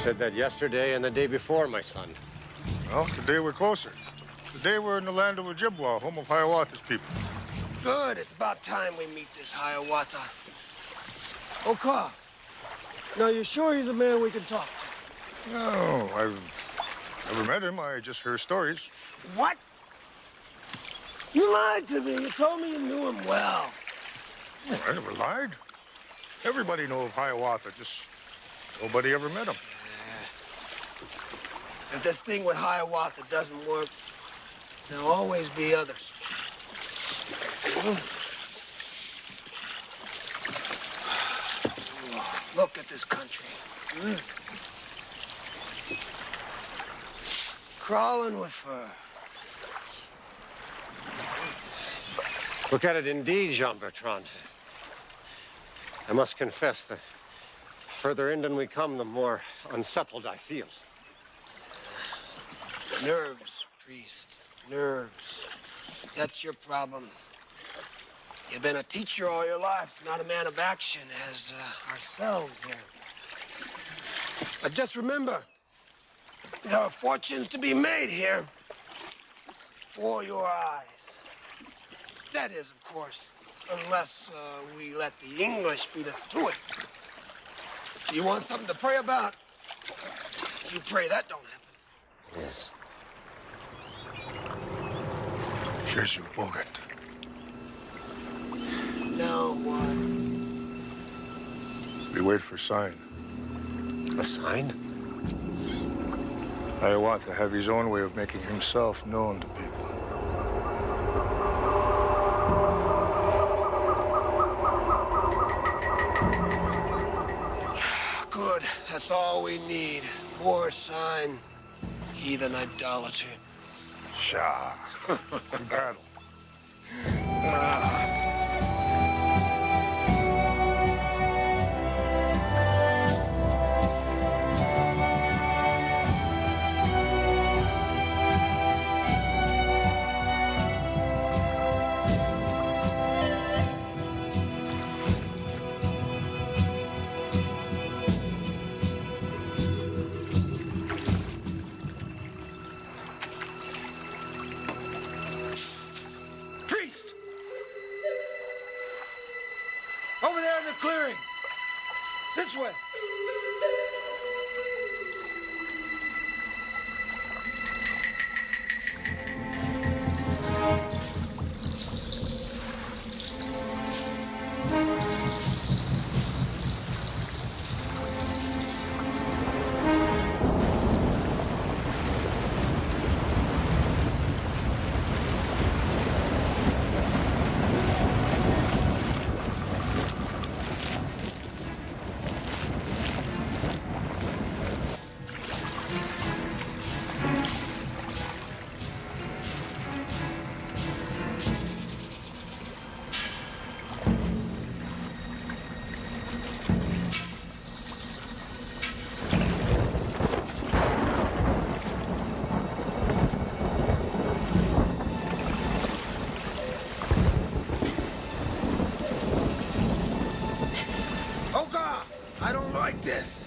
said that yesterday and the day before, my son. Well, today we're closer. Today we're in the land of Ojibwa, home of Hiawatha's people. Good. It's about time we meet this Hiawatha. Oka. Now, you're sure he's a man we can talk to? No, I've never met him. I just heard stories. What? You lied to me. You told me you knew him well. Oh, I never lied. Everybody knows of Hiawatha, just nobody ever met him. If this thing with Hiawatha doesn't work, there'll always be others. Look at this country. Crawling with fur. Look at it indeed, Jean-Bertrand. I must confess that further inland we come, the more unsettled I feel. Nerves, priest. Nerves. That's your problem. You've been a teacher all your life, not a man of action as ourselves here. But just remember, there are fortunes to be made here before your eyes. That is, of course, unless we let the English beat us to it. You want something to pray about? You pray that don't happen. Yes. Jesu Bogat. Now what? We wait for sign. A sign? Hiawatha have his own way of making himself known to people. Good. That's all we need. More sign. Heathen idolatry. Shah. Battle. Priest! Over there in the clearing. This way. Oka! I don't like this.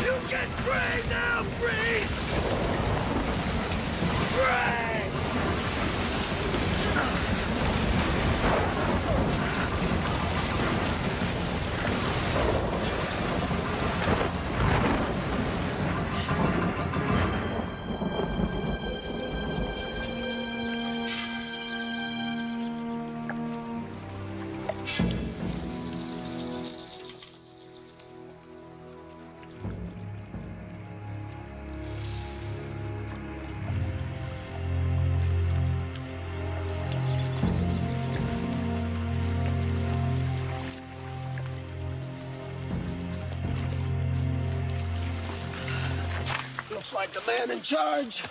You can pray now, priest! Pray! Looks like the man in charge.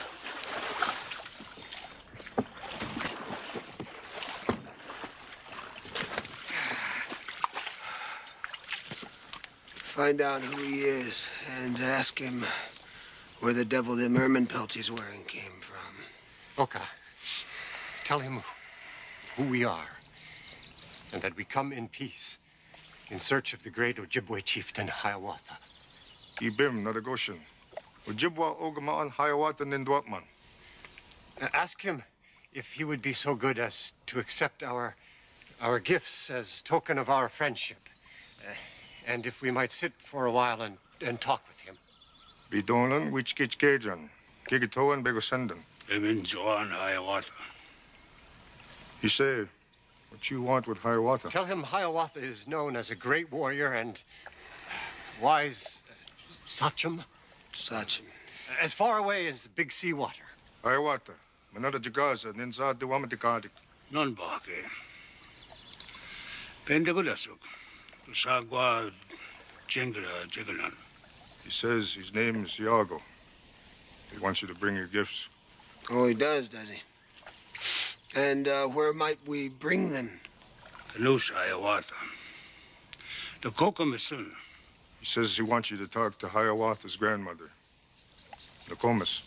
Find out who he is and ask him where the devil the merman pelts he's wearing came from. Oka, tell him who we are and that we come in peace in search of the great Ojibwe chieftain Hiawatha. Ibim, Nadagoshan. Ojibwa Ogamaan Hiawatha Nindwatman. Ask him if he would be so good as to accept our gifts as token of our friendship. And if we might sit for a while and talk with him. Bidonan, Wichkich Gajan. Gigatoan Begosendan. Emin Joan Hiawatha. You say what you want with Hiawatha. Tell him Hiawatha is known as a great warrior and wise Sachem. Sachem. As far away as the big seawater. Hiawatha. Manada Jagaza, Ninza Diwamatikadik. Non bake. Pendagulasuk. Sagwa Jengra Jigalan. He says his name is Yago. He wants you to bring your gifts. Oh, he does he? And where might we bring them? Kanus Hiawatha. The Nokomis. He says he wants you to talk to Hiawatha's grandmother, Nokomis.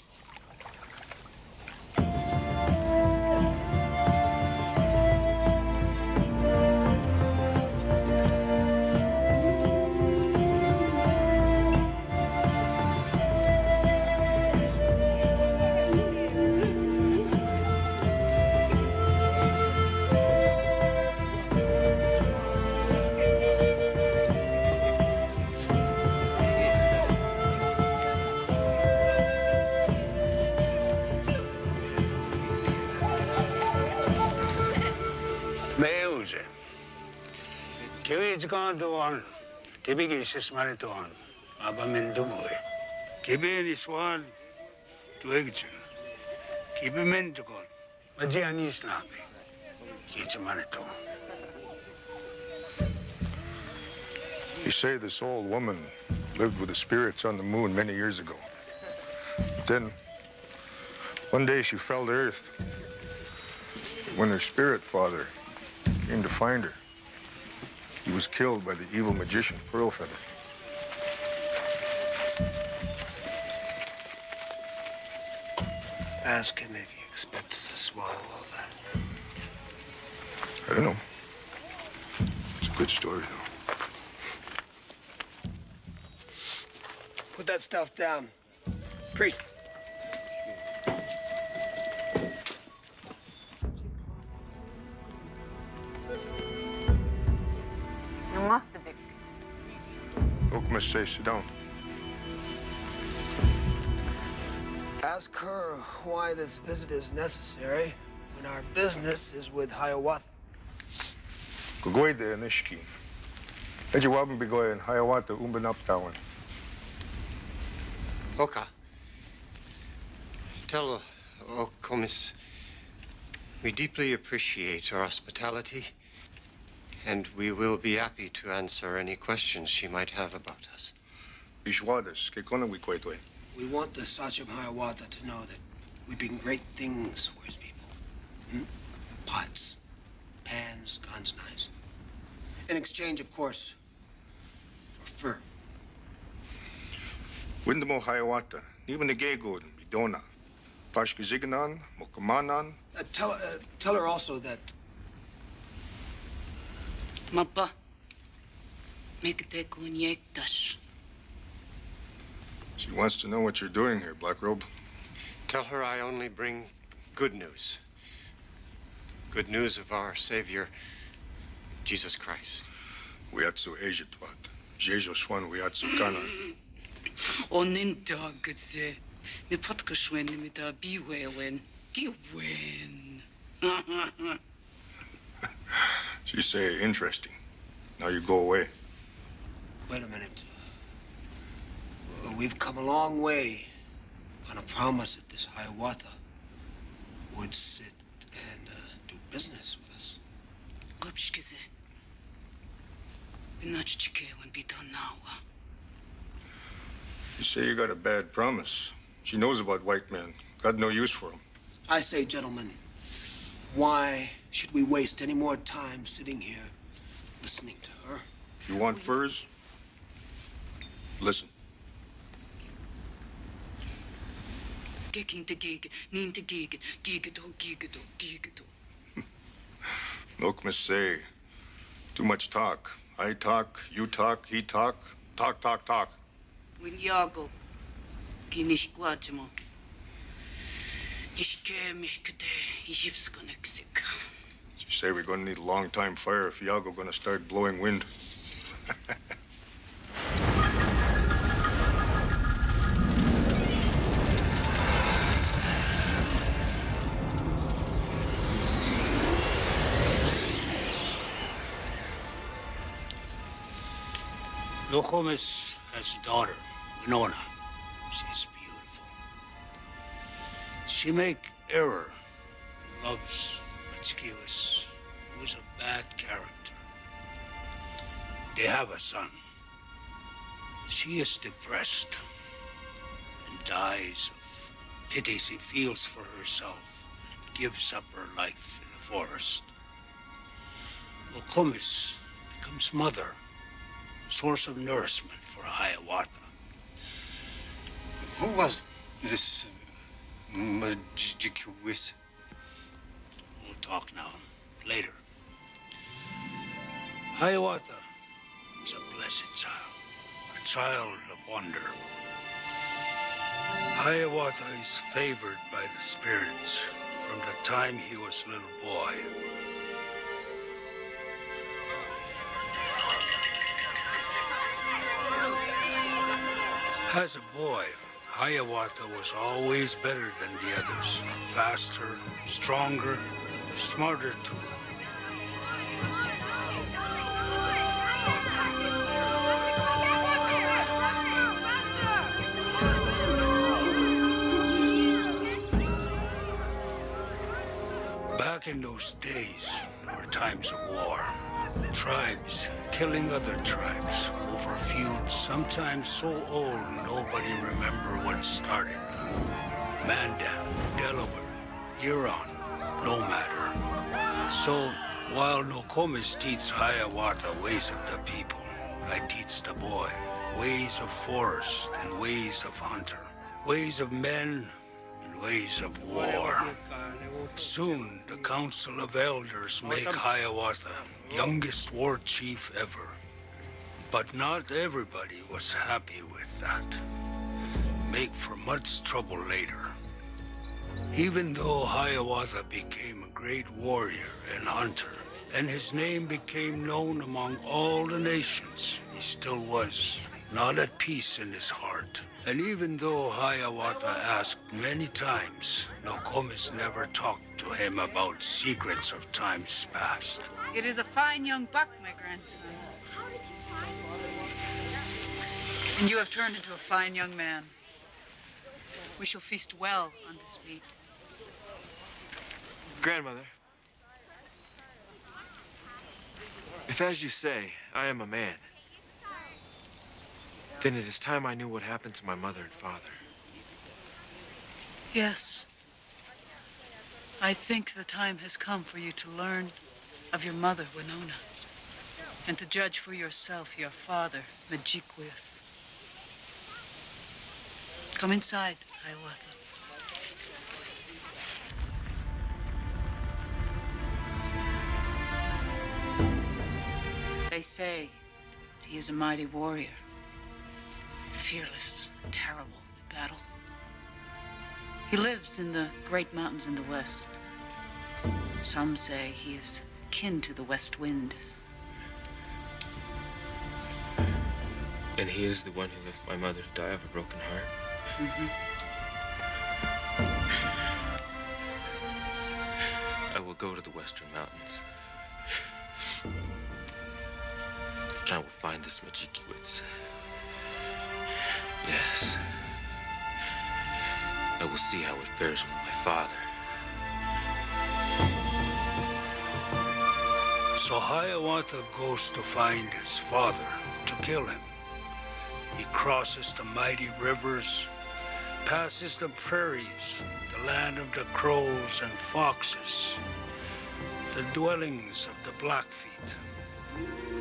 Meuze. Kiwits gone to one. Tibigi is married to one. Abamin Duboy. Kibi is one to Egg. Keep him in to go. Majian is snappy. Kids married to. You say this old woman lived with the spirits on the moon many years ago. But then, one day she fell to earth. When her spirit father came to find her, he was killed by the evil magician Pearlfeather. Ask him if he expects to swallow all that. I don't know. It's a good story, though. Put that stuff down. Priest. Nokomis say, sit down. Ask her why this visit is necessary when our business is with Hiawatha. Kugoy de Anishki. Ejiwabin bigoy and Hiawatha umbanaptawan. Oka, tell Nokomis we deeply appreciate her hospitality, and we will be happy to answer any questions she might have about us. Ishwadas, kekona wikwaitwe. We want the Sachem Hiawatha to know that we bring great things for his people. Pots, pans, guns, knives. In exchange, of course, for fur. Windamo Hiawatha, even the Yago, Midona, Pashkiziganan, Mokamanan. Tell her also that Mapa. Mekte kunyektash. She wants to know what you're doing here, Black Robe. Tell her I only bring good news. Good news of our Savior, Jesus Christ. Wiatsu Ejitvat. Jejo Swan Wiatsu Kana. Oninta gze. Ne potkashwen nimita biwewen. Giwen. She say, interesting. Now you go away. Wait a minute. We've come a long way on a promise that this Hiawatha would sit and do business with us. Gopshkize. Binachchike when biton nawa. You say you got a bad promise. She knows about white men. Got no use for them. I say, gentlemen, why should we waste any more time sitting here listening to her? You want furs? Listen. Nokomis say, too much talk. I talk, you talk, he talk. Talk, talk, talk. When Yago, kinishkwajmo. Ishke mishkete, ishipskoneksik. You say we're gonna need a long time fire if Yago gonna start blowing wind. Nokomis has a daughter, Winona. She's beautiful. She make error, loves Mitzkiwis, who's a bad character. They have a son. She is depressed and dies of pity she feels for herself and gives up her life in the forest. Nokomis becomes mother, source of nourishment for Hiawatha. Who was this Majikuwis? We'll talk now, later. Hiawatha is a blessed child, a child of wonder. Hiawatha is favored by the spirits from the time he was a little boy. As a boy, Hiawatha was always better than the others. Faster, stronger, smarter too. Back in those days were times of war. Tribes killing other tribes over feuds, sometimes so old nobody remember what started them. Mandan, Delaware, Huron, no matter. So, while Nokomis teach Hiawatha ways of the people, I teach the boy ways of forest and ways of hunter, ways of men and ways of war. Soon, the Council of Elders make Hiawatha youngest war chief ever. But not everybody was happy with that. Make for much trouble later. Even though Hiawatha became a great warrior and hunter, and his name became known among all the nations, he still was not at peace in his heart. And even though Hiawatha asked many times, Nokomis never talked to him about secrets of times past. It is a fine young buck, my grandson. And you have turned into a fine young man. We shall feast well on this meat. Grandmother, if as you say, I am a man, then it is time I knew what happened to my mother and father. Yes. I think the time has come for you to learn of your mother, Winona, and to judge for yourself your father, Majikuwis. Come inside, Hiawatha. They say he is a mighty warrior, fearless, terrible in battle. He lives in the great mountains in the west. Some say he is kin to the west wind. And he is the one who left my mother to die of a broken heart? I will go to the western mountains. And I will find this Majikuwis. Yes. I will see how it fares with my father. So Hiawatha goes to find his father, to kill him. He crosses the mighty rivers, passes the prairies, the land of the crows and foxes, the dwellings of the Blackfeet,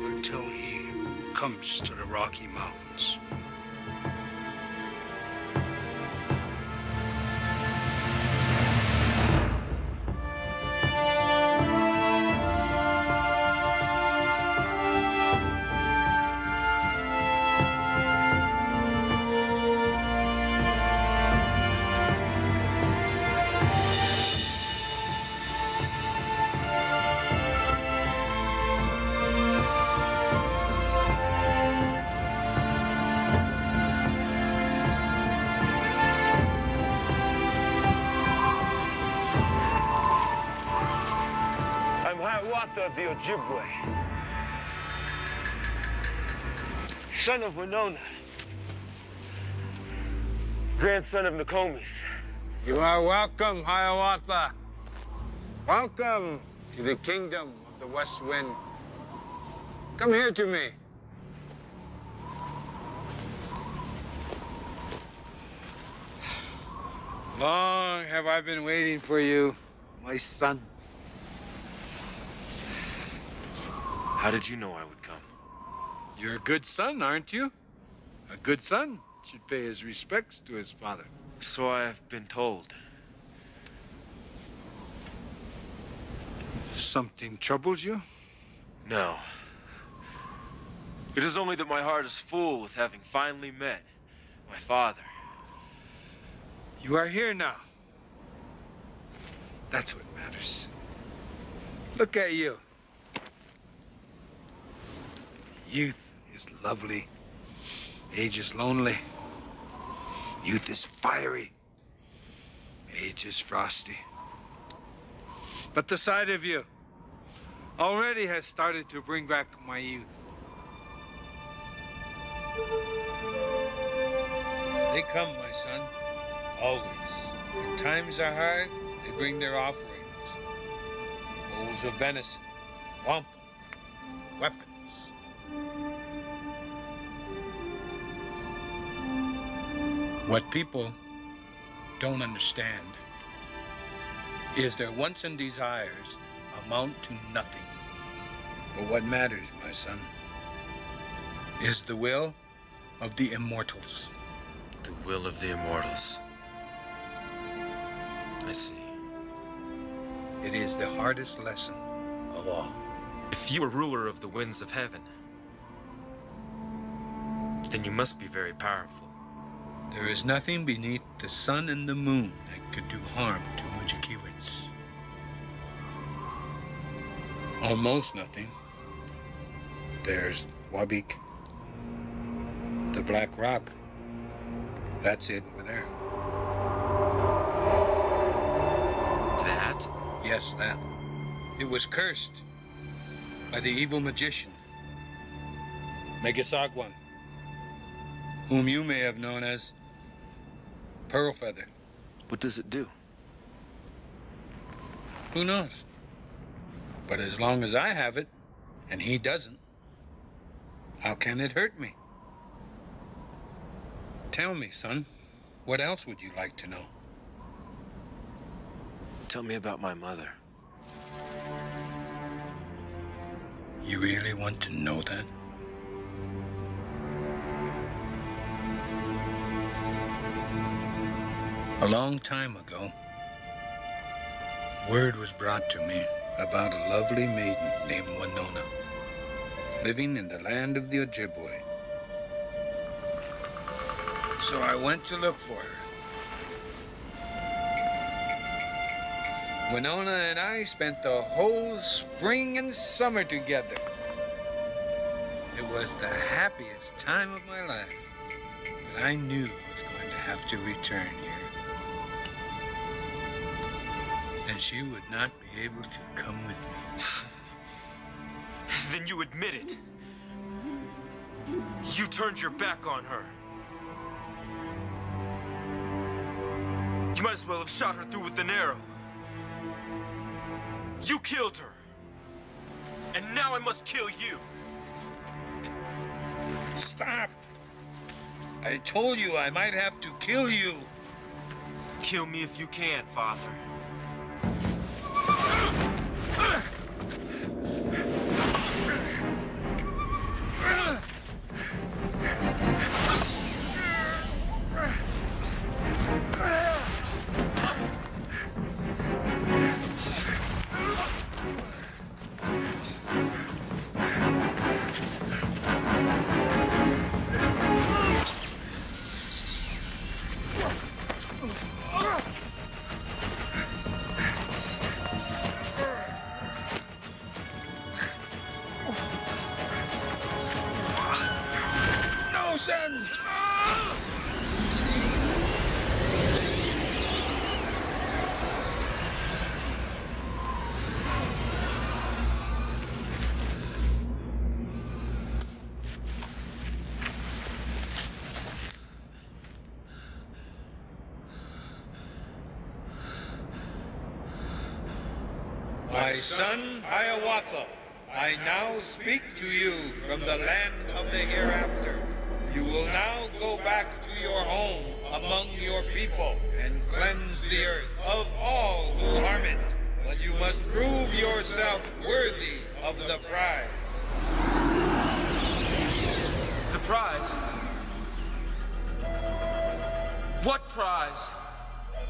until he comes to the Rocky Mountains. Hiawatha of the Ojibwe, son of Winona, grandson of Nokomis. You are welcome, Hiawatha. Welcome to the kingdom of the West Wind. Come here to me. Long have I been waiting for you, my son. How did you know I would come? You're a good son, aren't you? A good son should pay his respects to his father. So I have been told. Something troubles you? No. It is only that my heart is full with having finally met my father. You are here now. That's what matters. Look at you. Youth is lovely. Age is lonely. Youth is fiery. Age is frosty. But the sight of you already has started to bring back my youth. They come, my son, always. When times are hard, they bring their offerings. Bowls of venison, wampum, weapons. What people don't understand is their wants and desires amount to nothing. But what matters, my son, is the will of the immortals. The will of the immortals. I see. It is the hardest lesson of all. If you are ruler of the winds of heaven, then you must be very powerful. There is nothing beneath the sun and the moon that could do harm to Mujikiwits. Almost nothing. There's Wabik, the Black Rock. That's it over there. That? Yes, that. It was cursed by the evil magician, Megisagwan, whom you may have known as Pearl Feather. What does it do? Who knows? But as long as I have it, and he doesn't, how can it hurt me? Tell me, son, what else would you like to know? Tell me about my mother. You really want to know that? A long time ago, word was brought to me about a lovely maiden named Winona, living in the land of the Ojibwe. So I went to look for her. Winona and I spent the whole spring and summer together. It was the happiest time of my life, but I knew I was going to have to return here. And she would not be able to come with me. Then you admit it. You turned your back on her. You might as well have shot her through with an arrow. You killed her. And now I must kill you. Stop! I told you I might have to kill you. Kill me if you can, Father. No, son! My son Hiawatha, I now speak to you from the land of the hereafter. You will now go back to your home among your people and cleanse the earth of all who harm it. But you must prove yourself worthy of the prize. The prize? What prize?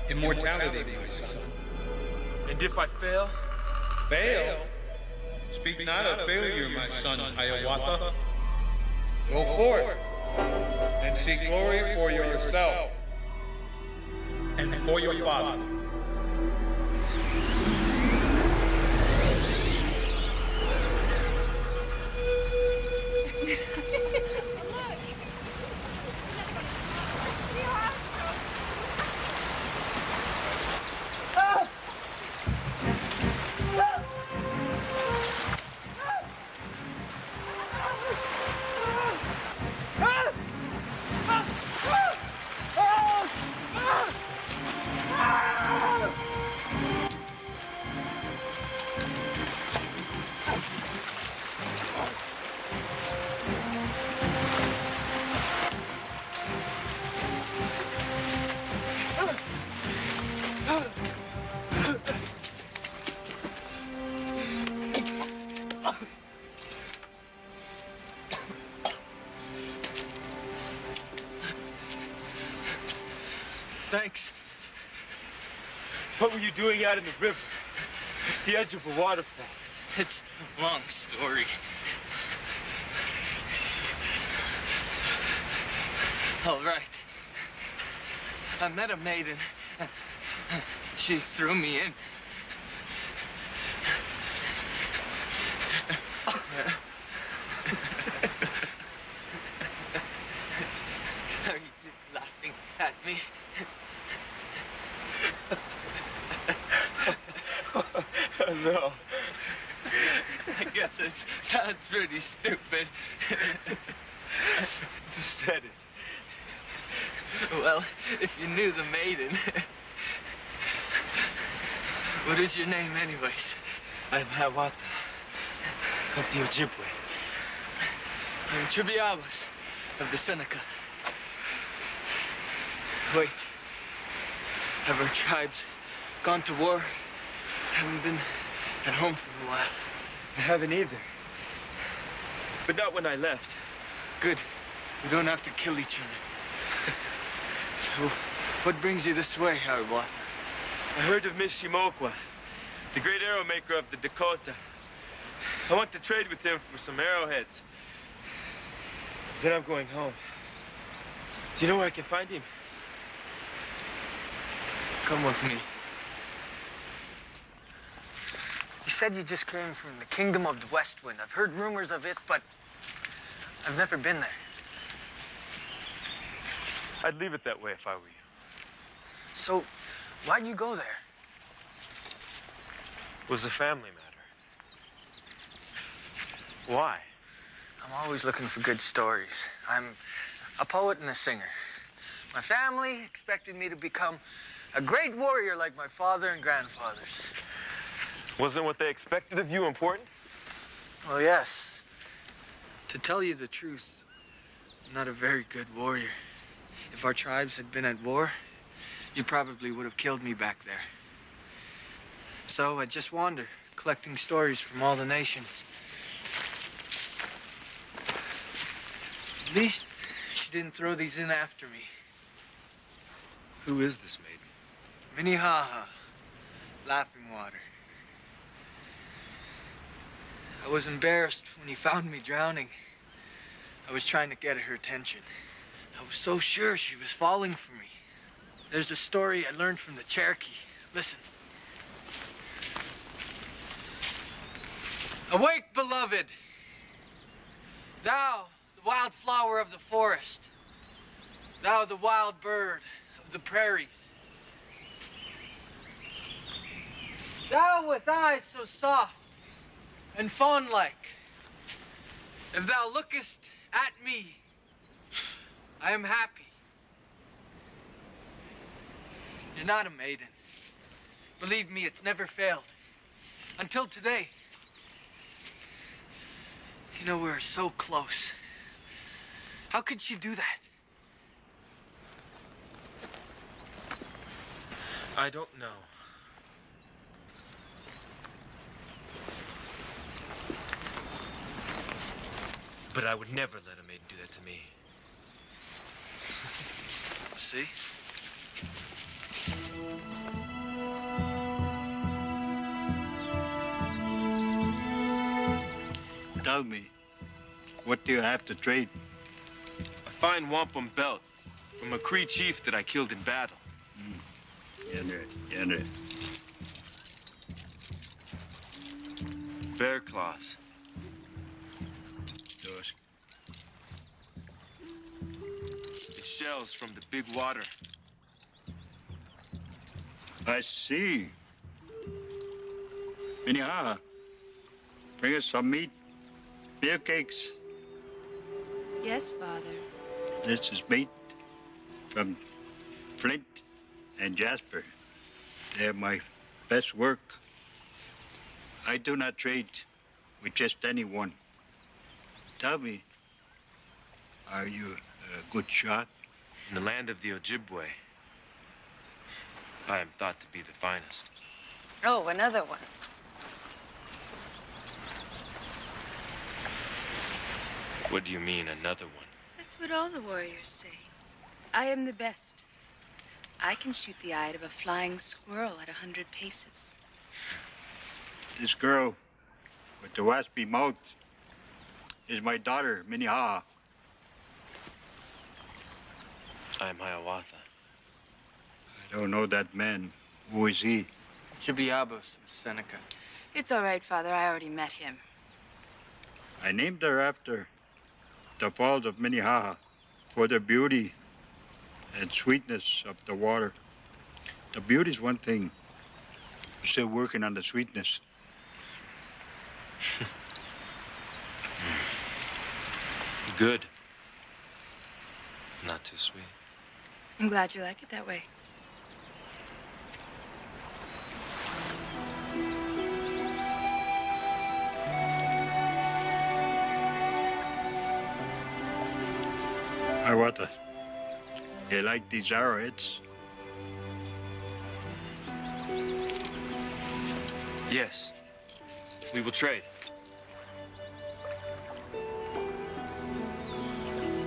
Immortality, my son. And if I fail? Fail? Speak not of failure, my son Hiawatha. Go forth and seek glory for yourself and for your father. Thanks. What were you doing out in the river? It's the edge of a waterfall. It's a long story. All right. I met a maiden. She threw me in. Are you laughing at me? No. I guess it sounds pretty stupid. You said it. Well, if you knew the maiden. What is your name, anyways? I'm Hiawatha of the Ojibwe. I'm Tribiawas of the Seneca. Wait. Have our tribes gone to war? Haven't been at home for a while. I haven't either. But not when I left. Good. We don't have to kill each other. So, what brings you this way, Hiawatha? I heard of Mishimokwa, the great arrow maker of the Dakota. I want to trade with him for some arrowheads. Then I'm going home. Do you know where I can find him? Come with me. You said you just came from the Kingdom of the Westwind. I've heard rumors of it, but I've never been there. I'd leave it that way if I were you. So, why'd you go there? It was a family matter. Why? I'm always looking for good stories. I'm a poet and a singer. My family expected me to become a great warrior like my father and grandfathers. Wasn't what they expected of you important? Well, yes. To tell you the truth, I'm not a very good warrior. If our tribes had been at war, you probably would have killed me back there. So I just wander, collecting stories from all the nations. At least she didn't throw these in after me. Who is this maiden? Minnehaha, Laughing Water. I was embarrassed when he found me drowning. I was trying to get her attention. I was so sure she was falling for me. There's a story I learned from the Cherokee. Listen. Awake, beloved. Thou, the wild flower of the forest. Thou, the wild bird of the prairies. Thou with eyes so soft and fawn-like. If thou lookest at me, I am happy. You're not a maiden. Believe me, it's never failed. Until today. You know, we were so close. How could she do that? I don't know. But I would never let a maiden do that to me. See? Tell me, what do you have to trade? A fine wampum belt from a Cree chief that I killed in battle. Get it. Bear claws. Those. The shells from the big water. I see. Minnehaha, bring us some meat, beer cakes. Yes, Father. This is meat from Flint and Jasper. They're my best work. I do not trade with just anyone. Tell me, are you a good shot? In the land of the Ojibwe, I am thought to be the finest. Oh, another one. What do you mean, another one? That's what all the warriors say. I am the best. I can shoot the eye of a flying squirrel at 100 paces. This girl with the waspy mouth is my daughter, Minnehaha. I am Hiawatha. I don't know that man. Who is he? Chibiabos of Seneca. It's all right, Father. I already met him. I named her after the falls of Minnehaha for the beauty and sweetness of the water. The beauty is one thing. We're still working on the sweetness. Good. Not too sweet. I'm glad you like it that way. Hiawatha, you like these arrowheads? Yes. We will trade.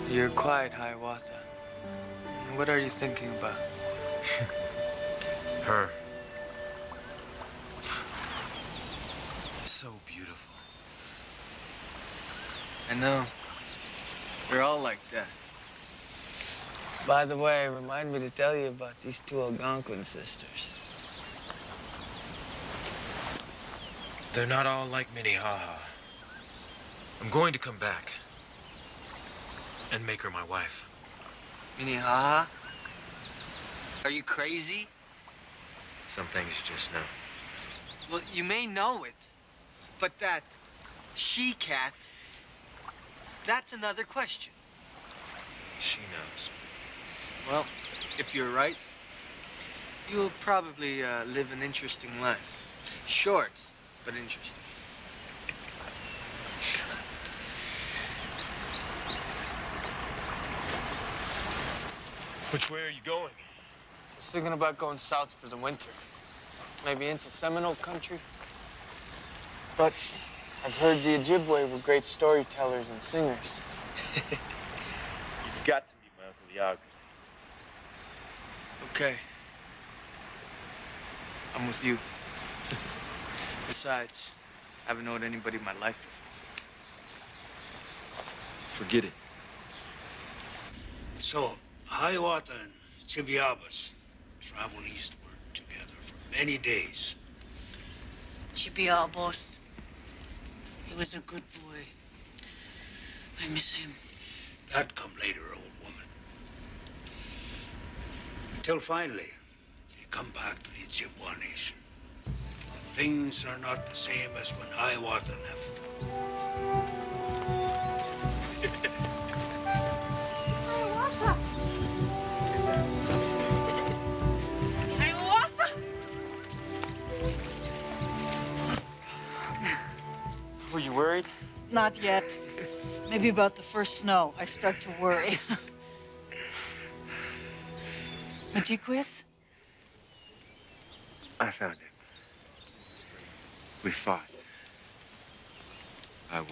You're quiet, Hiawatha. What are you thinking about? Her. So beautiful. I know. We're all like that. By the way, remind me to tell you about these two Algonquin sisters. They're not all like Minnehaha. I'm going to come back and make her my wife. Minnehaha? Are you crazy? Some things you just know. Well, you may know it, but that she-cat, that's another question. She knows. Well, if you're right, you'll probably live an interesting life. Short, but interesting. Which way are you going? I was thinking about going south for the winter. Maybe into Seminole country. But I've heard the Ojibwe were great storytellers and singers. You've got to meet my Uncle Yago. Okay. I'm with you. Besides, I haven't known anybody in my life before. Forget it. So, Hiawatha and Chibiabos traveled eastward together for many days. Chibiabos. He was a good boy. I miss him. That come later, old woman. Until finally, they come back to the Ojibwa nation. Things are not the same as when Hiawatha left. not yet. Maybe about the first snow, I start to worry. Majikwis? I found it. We fought. I won.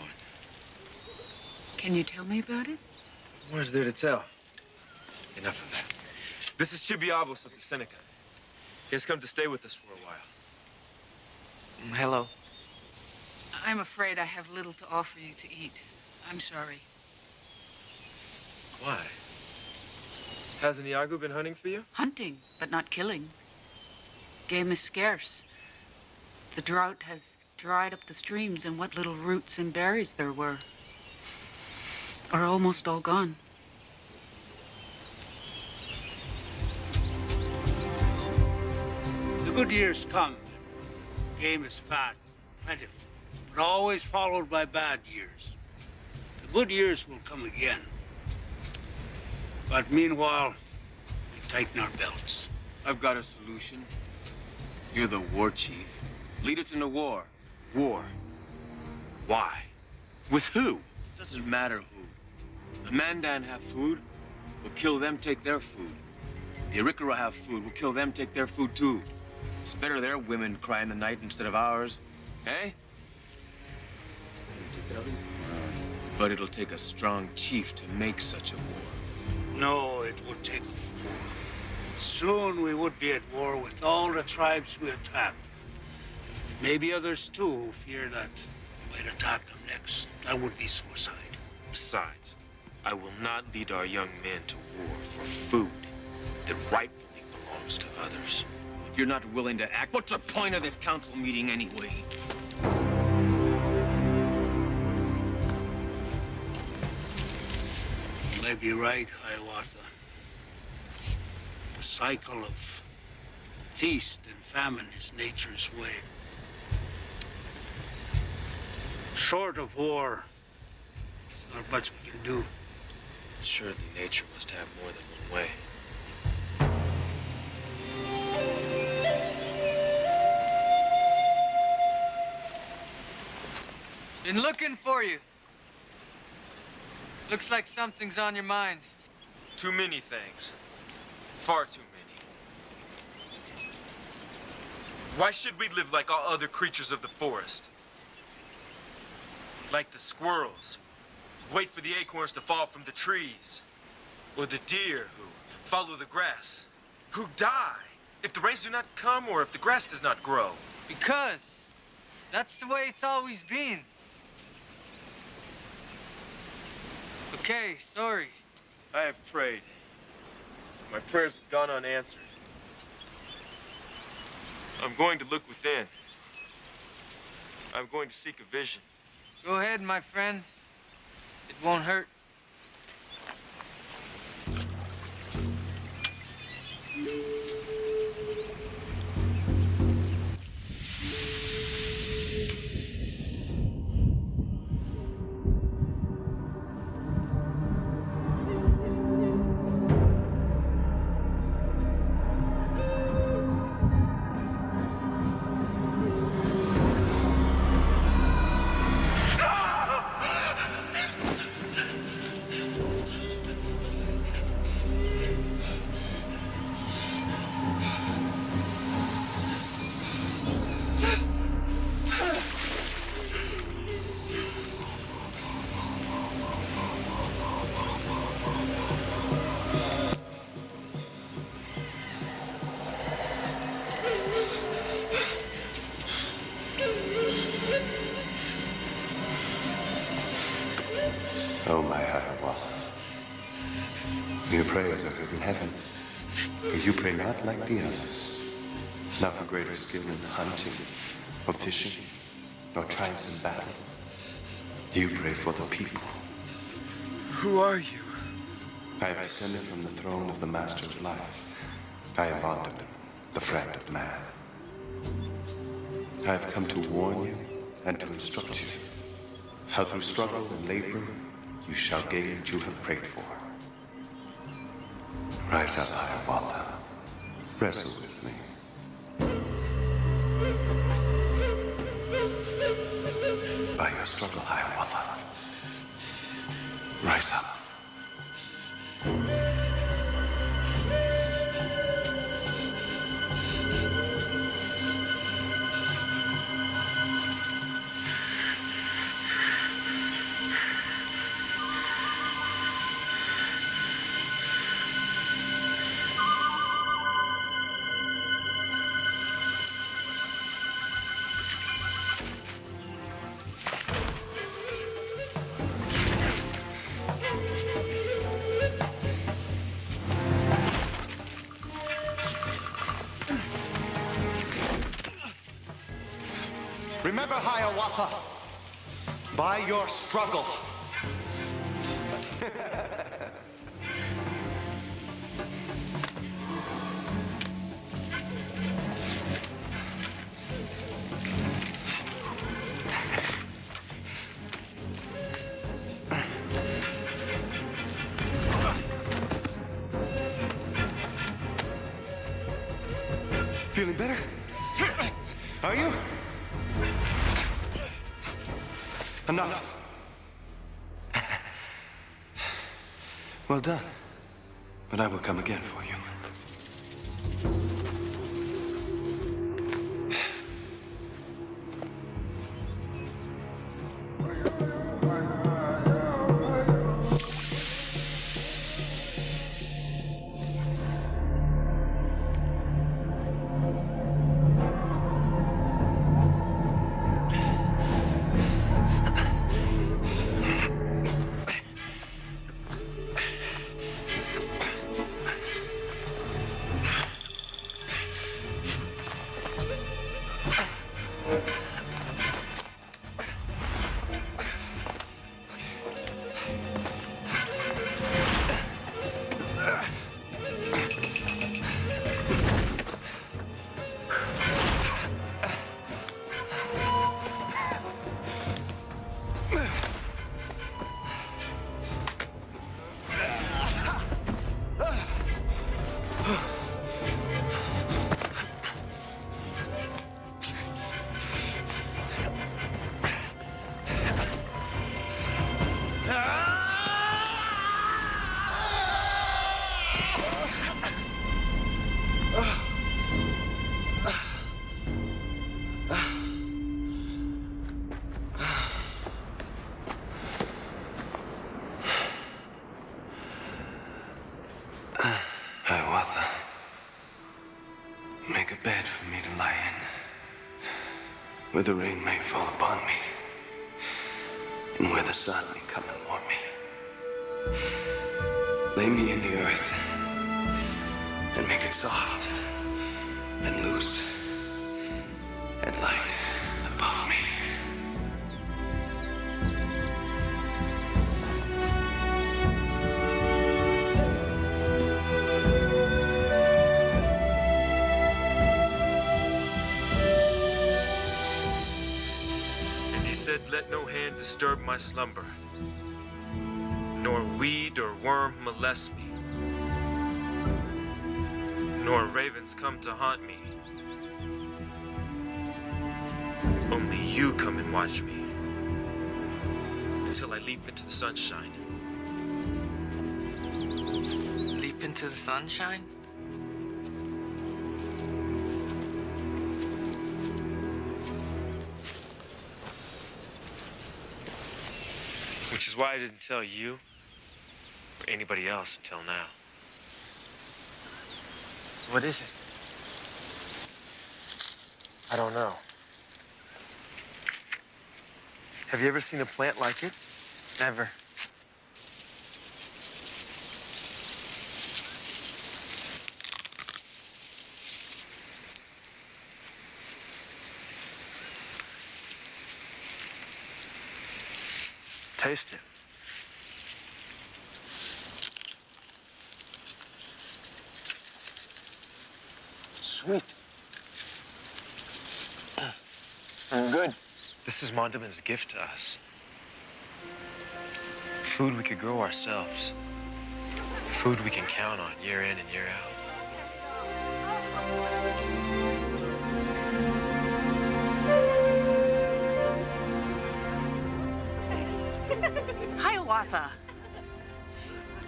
Can you tell me about it? What is there to tell? Enough of that. This is Chibiabos of Seneca. He has come to stay with us for a while. Hello. I'm afraid I have little to offer you to eat. I'm sorry. Why? Hasn't Yago been hunting for you? Hunting, but not killing. Game is scarce. The drought has dried up the streams, and what little roots and berries there were are almost all gone. The good years come. Game is fat, plentiful, but always followed by bad years. The good years will come again. But meanwhile, we tighten our belts. I've got a solution. You're the war chief. Lead us into war. War? Why? With who? Doesn't matter who. The Mandan have food, we'll kill them, take their food. The Arikara have food, we'll kill them, take their food too. It's better their women cry in the night instead of ours, eh? But it'll take a strong chief to make such a war. No, it will take a fool. Soon we would be at war with all the tribes we attacked. Maybe others too who fear that we might attack them next. That would be suicide. Besides, I will not lead our young men to war for food that rightfully belongs to others. If you're not willing to act, what's the point of this council meeting anyway? You may be right, Hiawatha. The cycle of feast and famine is nature's way. Short of war, not much we can do. Surely nature must have more than one way. Been looking for you. Looks like something's on your mind. Too many things. Far too many. Why should we live like all other creatures of the forest? Like the squirrels, wait for the acorns to fall from the trees. Or the deer who follow the grass, who die if the rains do not come or if the grass does not grow. Because that's the way it's always been. Okay, sorry. I have prayed. My prayers have gone unanswered. I'm going to look within. I'm going to seek a vision. Go ahead, my friend. It won't hurt. Oh, my Hiawatha. Your prayers are heard in heaven, for you pray not like the others, not for greater skill in hunting, or fishing, nor triumphs in battle. You pray for the people. Who are you? I have descended from the throne of the Master of Life. I am Bonded, the friend of man. I have come to warn you and to instruct you how through struggle and labor you shall gain what you have prayed for. Rise up, Hiawatha. Wrestle with me. By your struggle, Hiawatha. Rise up. Remember, Hiawatha, by your struggle. Feeling better? Are you? Enough. Well done. But I will come again for you. Hiawatha, make a bed for me to lie in, where the rain may fall upon me, and where the sun may come and warm me. Lay me in the earth, and make it soft, and loose, and light above me. Said, let no hand disturb my slumber, nor weed or worm molest me, nor ravens come to haunt me. Only you come and watch me until I leap into the sunshine. Leap into the sunshine? Which is why I didn't tell you or anybody else until now. What is it? I don't know. Have you ever seen a plant like it? Never. Taste it. Sweet. And good. This is Mondamin's gift to us. Food we could grow ourselves. Food we can count on year in and year out. Hiawatha,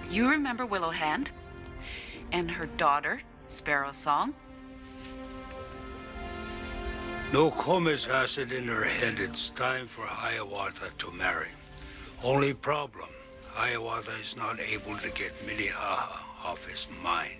You remember Willow Hand? And her daughter, Sparrow Song? Nokomis has it in her head it's time for Hiawatha to marry. Only problem, Hiawatha is not able to get Minnehaha off his mind.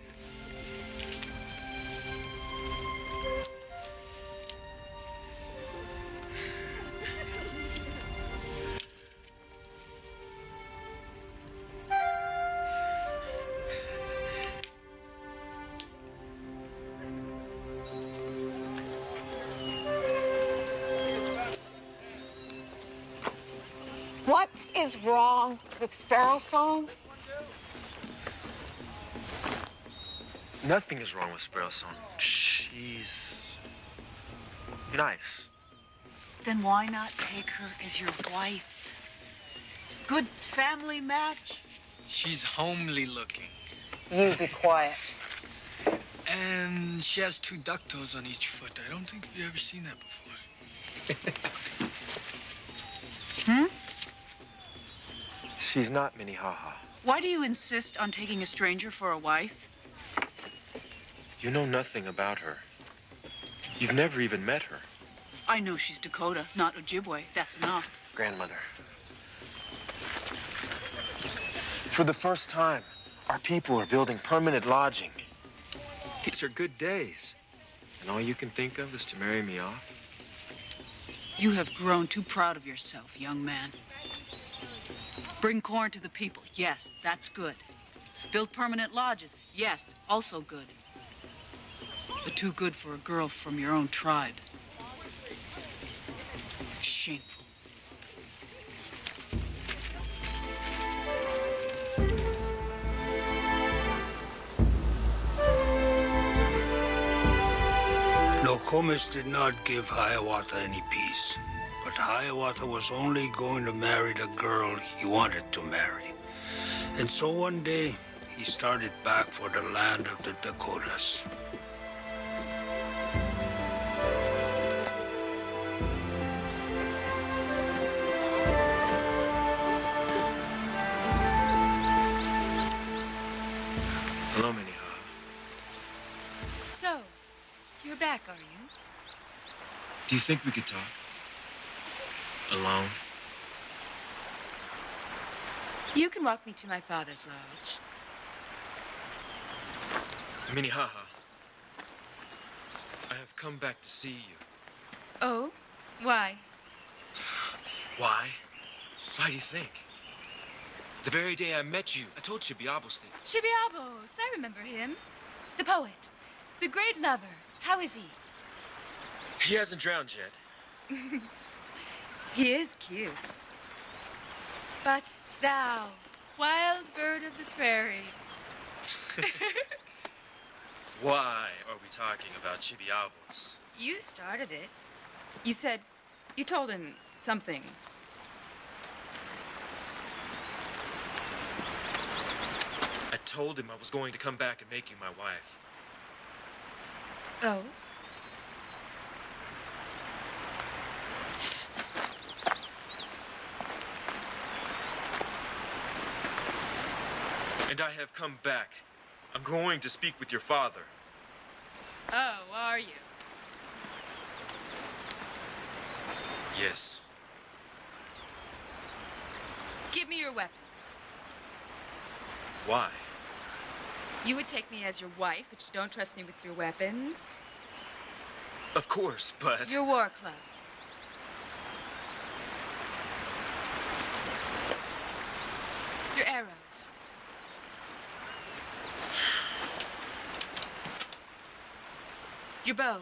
What is wrong with Sparrow Song? Nothing is wrong with Sparrow Song. She's nice. Then why not take her as your wife? Good family match? She's homely looking. You be quiet. And she has 2 duck toes on each foot. I don't think we've ever seen that before. Hmm? She's not Minnehaha. Why do you insist on taking a stranger for a wife? You know nothing about her. You've never even met her. I know she's Dakota, not Ojibwe. That's enough. Grandmother. For the first time, our people are building permanent lodging. These are good days. And all you can think of is to marry me off? You have grown too proud of yourself, young man. Bring corn to the people. Yes, that's good. Build permanent lodges. Yes, also good. But too good for a girl from your own tribe. Shameful. Nokomis did not give Hiawatha any peace, but Hiawatha was only going to marry the girl he wanted to marry. And so one day, he started back for the land of the Dakotas. Hello, Minnehaha. So, you're back, are you? Do you think we could talk? Alone? You can walk me to my father's lodge. Minnehaha, I have come back to see you. Oh? Why? Why? Why do you think? The very day I met you, I told Chibiabos that... Chibiabos, I remember him. The poet. The great lover. How is he? He hasn't drowned yet. He is cute. But thou, wild bird of the prairie. Why are we talking about Chibiabos? You started it. You said, you told him something. I told him I was going to come back and make you my wife. Oh? And I have come back. I'm going to speak with your father. Oh, are you? Yes. Give me your weapons. Why? You would take me as your wife, but you don't trust me with your weapons. Of course, but... Your war club. Your arrows. Your bow.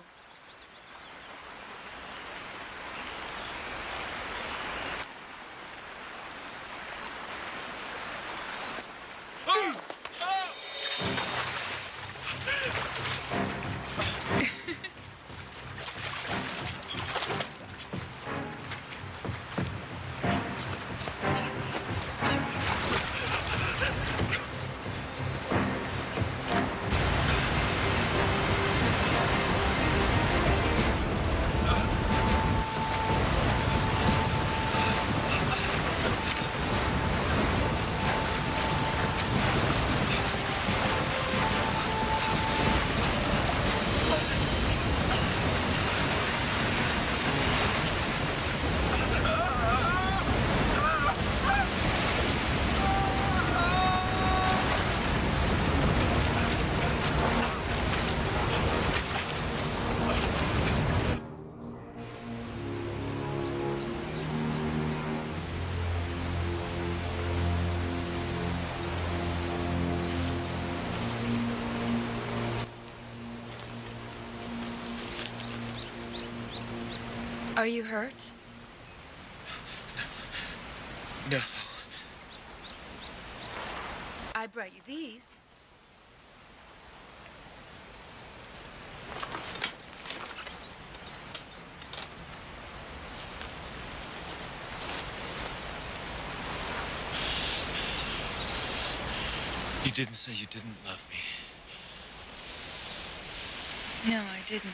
Are you hurt? No. I brought you these. You didn't say you didn't love me. No, I didn't.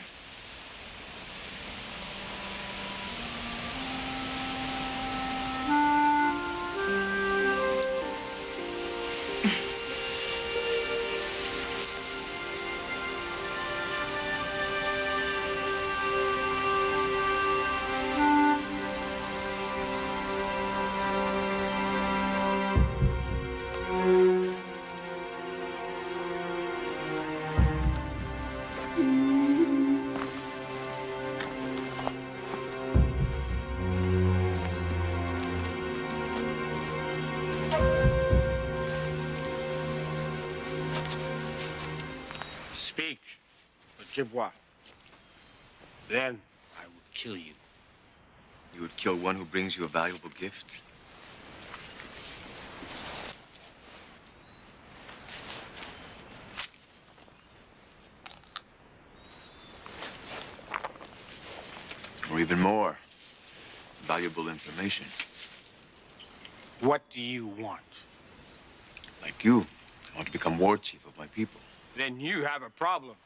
Speak, Ojibwa. Then I will kill you. You would kill one who brings you a valuable gift? Or even more, valuable information. What do you want? Like you, I want to become war chief of my people. Then you have a problem.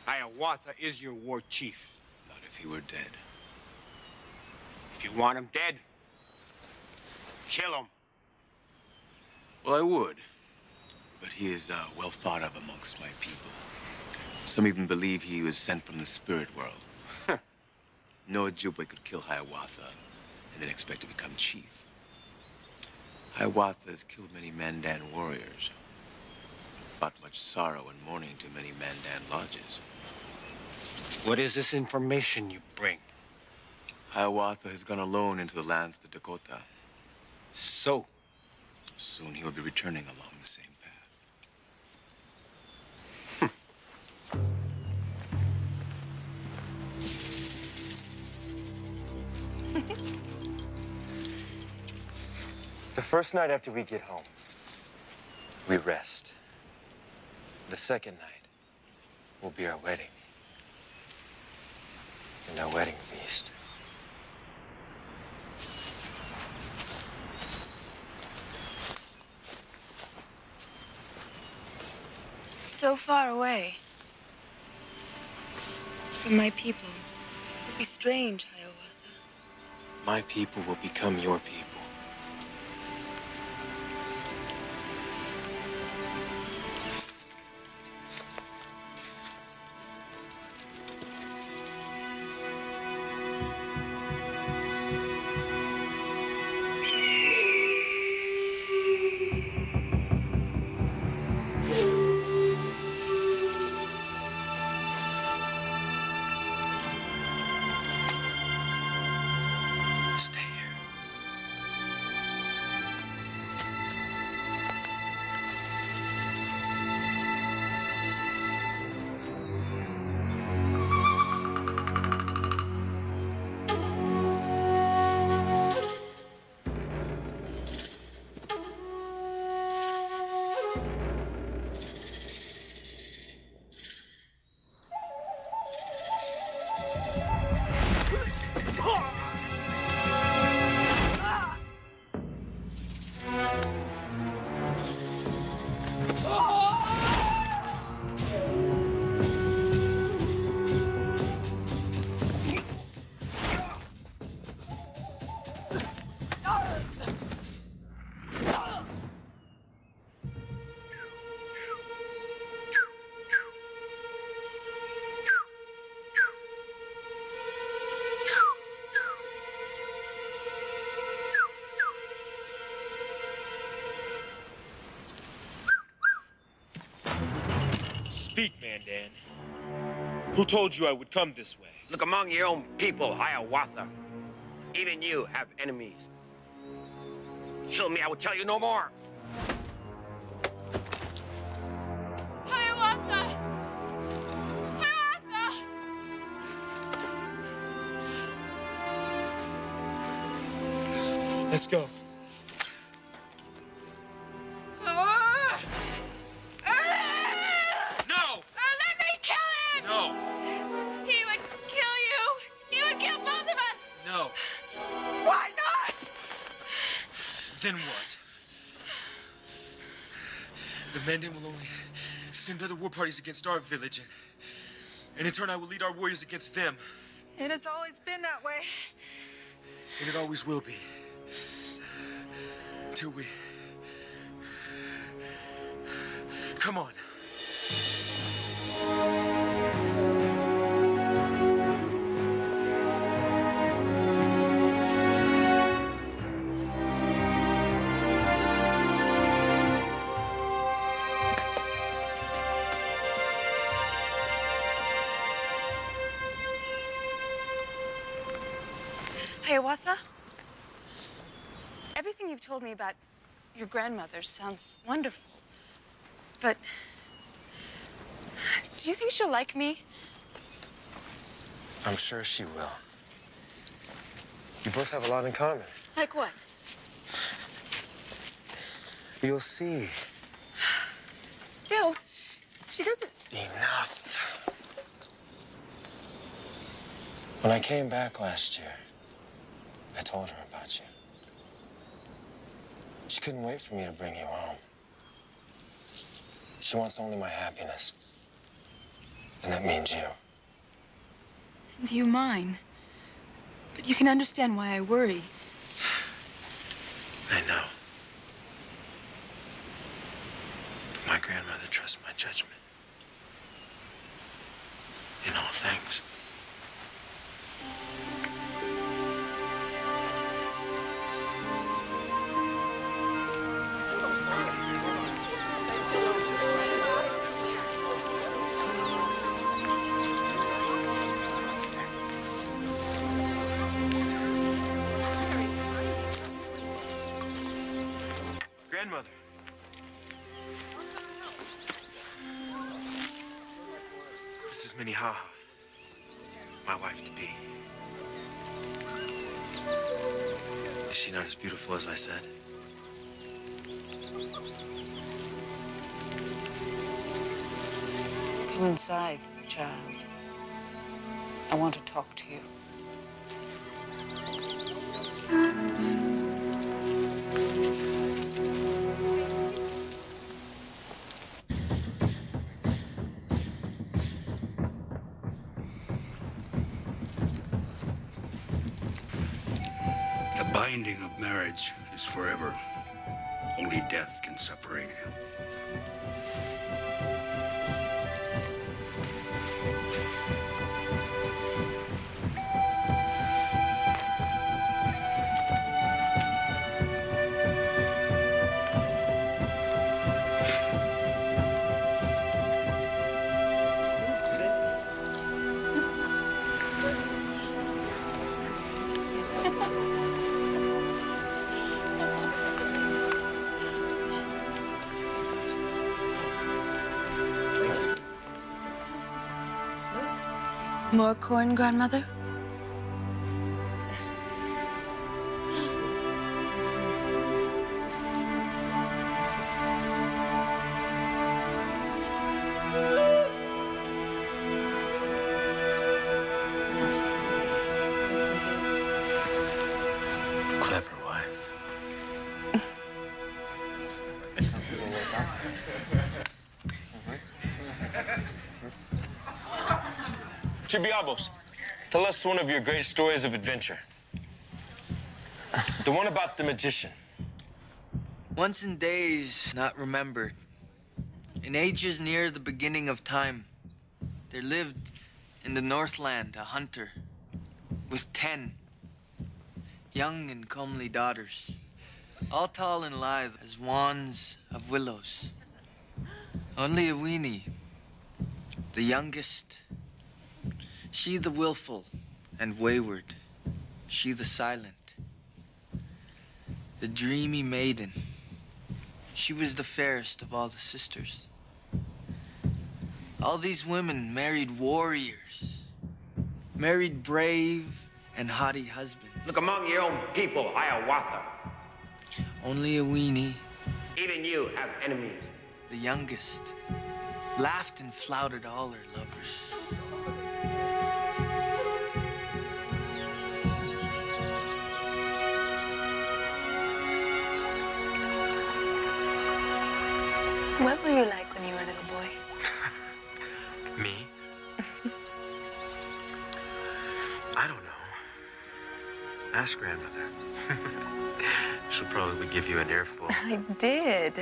Hiawatha is your war chief. Not if he were dead. If you want him dead, kill him. Well, I would. But he is well thought of amongst my people. Some even believe he was sent from the spirit world. No Ojibwe could kill Hiawatha and then expect to become chief. Hiawatha has killed many Mandan warriors. Brought much sorrow and mourning to many Mandan lodges. What is this information you bring? Hiawatha has gone alone into the lands of the Dakota. So? Soon he will be returning along the same path. The first night after we get home, we rest. The second night will be our wedding. And our wedding feast. So far away from my people. It would be strange, Hiawatha. My people will become your people. Speak, Mandan. Who told you I would come this way? Look among your own people, Hiawatha. Even you have enemies. Kill me, I will tell you no more. Hiawatha! Hiawatha! Let's go. No! Let me kill him! No! He would kill you! He would kill both of us! No. Why not? Then what? The Mandan will only send other war parties against our village, and in turn I will lead our warriors against them. It has always been that way. And it always will be. Until we... Come on. Hiawatha? Everything you've told me about your grandmother sounds wonderful. But do you think she'll like me? I'm sure she will. You both have a lot in common. Like what? You'll see. Still, she doesn't... Enough. When I came back last year, I told her about you. She couldn't wait for me to bring you home. She wants only my happiness. And that means you. And you mine. But you can understand why I worry. I know. But my grandmother trusts my judgment. In all things. Grandmother. This is Minnehaha, my wife-to-be. Is she not as beautiful as I said? Come inside, child. I want to talk to you. The binding of marriage is forever. Only death can separate you. More corn, Grandmother? Clever wife. Chibiabos, tell us one of your great stories of adventure. The one about the magician. Once in days not remembered, in ages near the beginning of time, there lived in the Northland a hunter with 10 young and comely daughters, all tall and lithe as wands of willows. Only a weenie, the youngest, she the willful and wayward, she the silent, the dreamy maiden. She was the fairest of all the sisters. All these women married warriors, married brave and haughty husbands. Look among your own people, Hiawatha. Only a weenie. Even you have enemies. The youngest. Laughed and flouted all her lovers. What were you like when you were a little boy? Me? I don't know. Ask grandmother. She'll probably give you an earful. I did.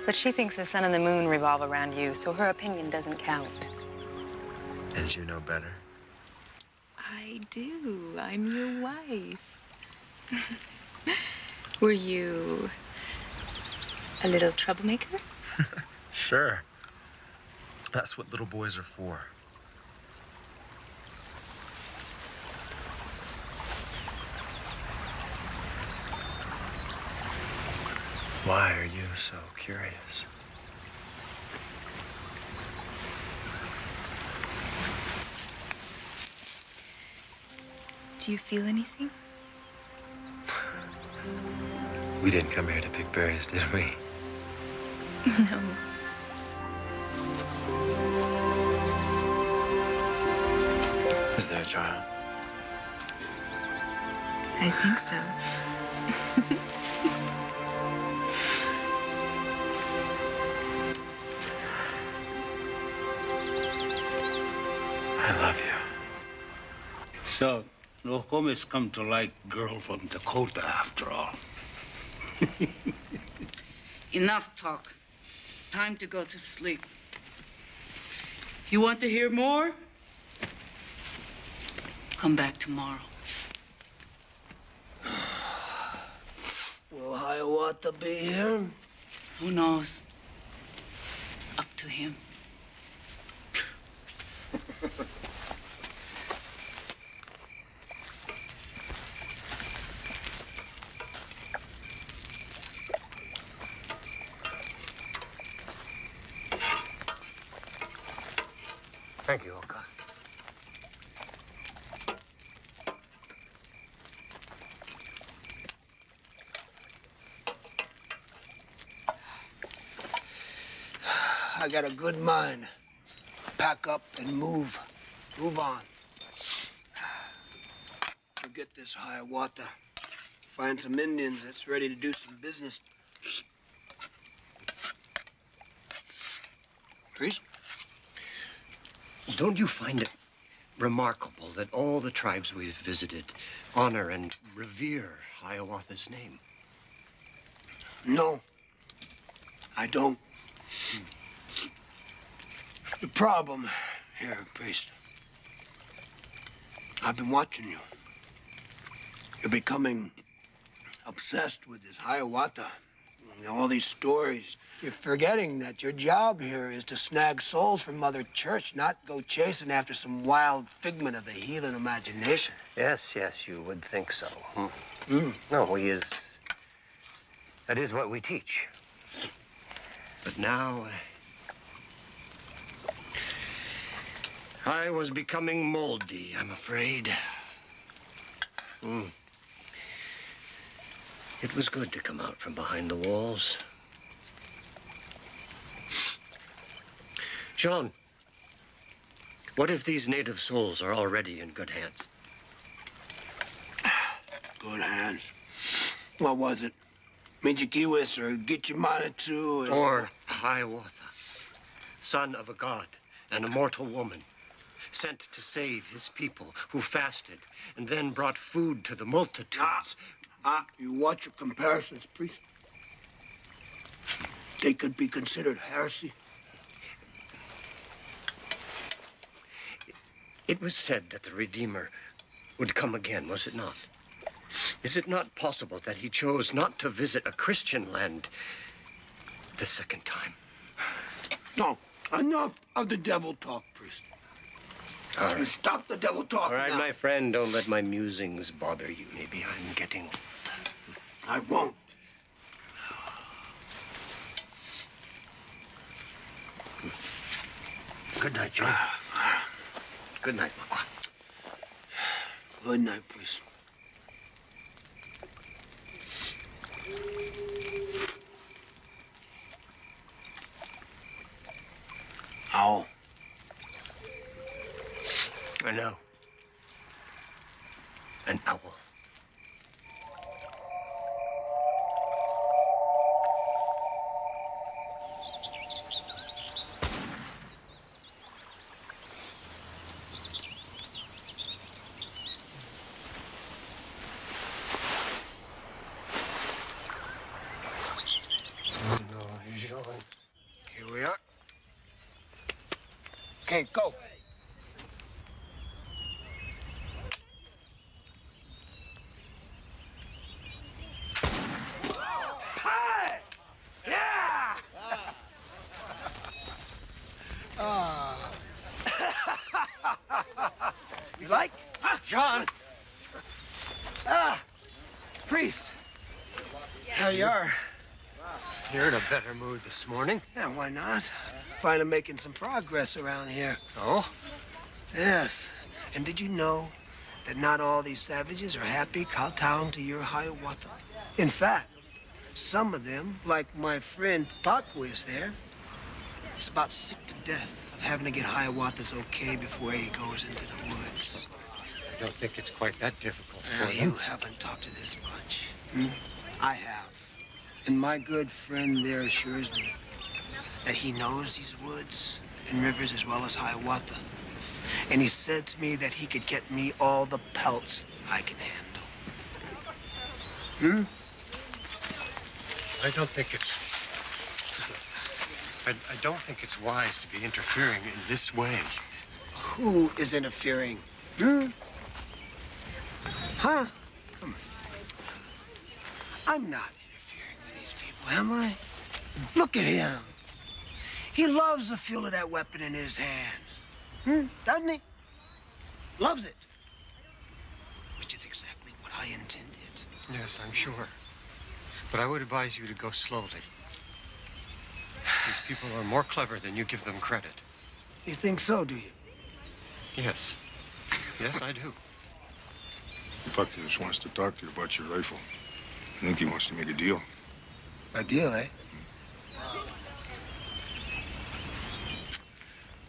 But she thinks the sun and the moon revolve around you, so her opinion doesn't count. And you know better? I do. I'm your wife. Were you a little troublemaker? Sure. That's what little boys are for. Why are you so curious? Do you feel anything? We didn't come here to pick berries, did we? No. Is there a child? I think so. I love you. So, Nokomis come to like girl from Dakota after all. Enough talk. Time to go to sleep. You want to hear more? Come back tomorrow. Will Hiawatha be here? Who knows? Up to him. Thank you, Oka. I got a good mind. Pack up and move. Move on. Forget this Hiawatha. Find some Indians that's ready to do some business. Priest? Don't you find it remarkable that all the tribes we've visited honor and revere Hiawatha's name? No, I don't. The problem here, priest, I've been watching you. You're becoming obsessed with this Hiawatha. All these stories. You're forgetting that your job here is to snag souls from Mother Church, not go chasing after some wild figment of the heathen imagination. Yes, you would think so. No, that is what we teach. But now, I was becoming moldy, I'm afraid. It was good to come out from behind the walls. Jean, what if these native souls are already in good hands? Good hands. What was it? Mijikiwis or Gichimanitsu? Or Hiawatha, son of a god and a mortal woman, sent to save his people who fasted and then brought food to the multitudes. You watch your comparisons, priest. They could be considered heresy. It was said that the Redeemer would come again, was it not? Is it not possible that he chose not to visit a Christian land the second time? No, enough of the devil talk, priest. All right. Stop the devil talk. All right, now. my friend, don't let my musings bother you. Maybe I'm getting old. I won't. Good night, John. Good night, Makwa. Good night, priest. owl. I know. An owl. Here we are. Okay, go. Hi! Yeah! You like? Huh? John! Priest. How you are? You're in a better mood this morning. Yeah, why not? Finally making some progress around here. Oh? Yes. And did you know that not all these savages are happy kowtowing to your Hiawatha? In fact, some of them, like my friend Pakwis there, is about sick to death of having to get Hiawatha's okay before he goes into the woods. I don't think it's quite that difficult Now, for you them. haven't talked to this bunch. I have. And my good friend there assures me that he knows these woods and rivers as well as Hiawatha. And he said to me that he could get me all the pelts I can handle. I don't think it's... I don't think it's wise to be interfering in this way. Who is interfering? Huh? Come on. I'm not interfering with these people, am I? Look at him. He loves the feel of that weapon in his hand. Doesn't he? Loves it. Which is exactly what I intended. Yes, I'm sure. But I would advise you to go slowly. These people are more clever than you give them credit. You think so, do you? Yes. Yes, I do. Pucky just wants to talk to you about your rifle. I think he wants to make a deal. A deal, eh?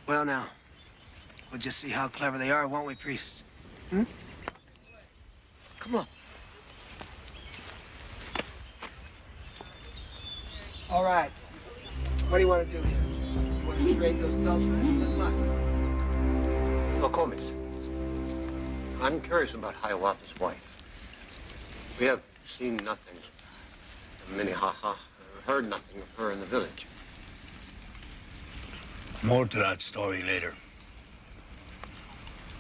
Well, now, we'll just see how clever they are, won't we, priest? Come on. All right. What do you want to do here? You want to trade those belts for this good luck? Nokomis. I'm curious about Hiawatha's wife. We have seen nothing of Minnehaha, heard nothing of her in the village. More to that story later.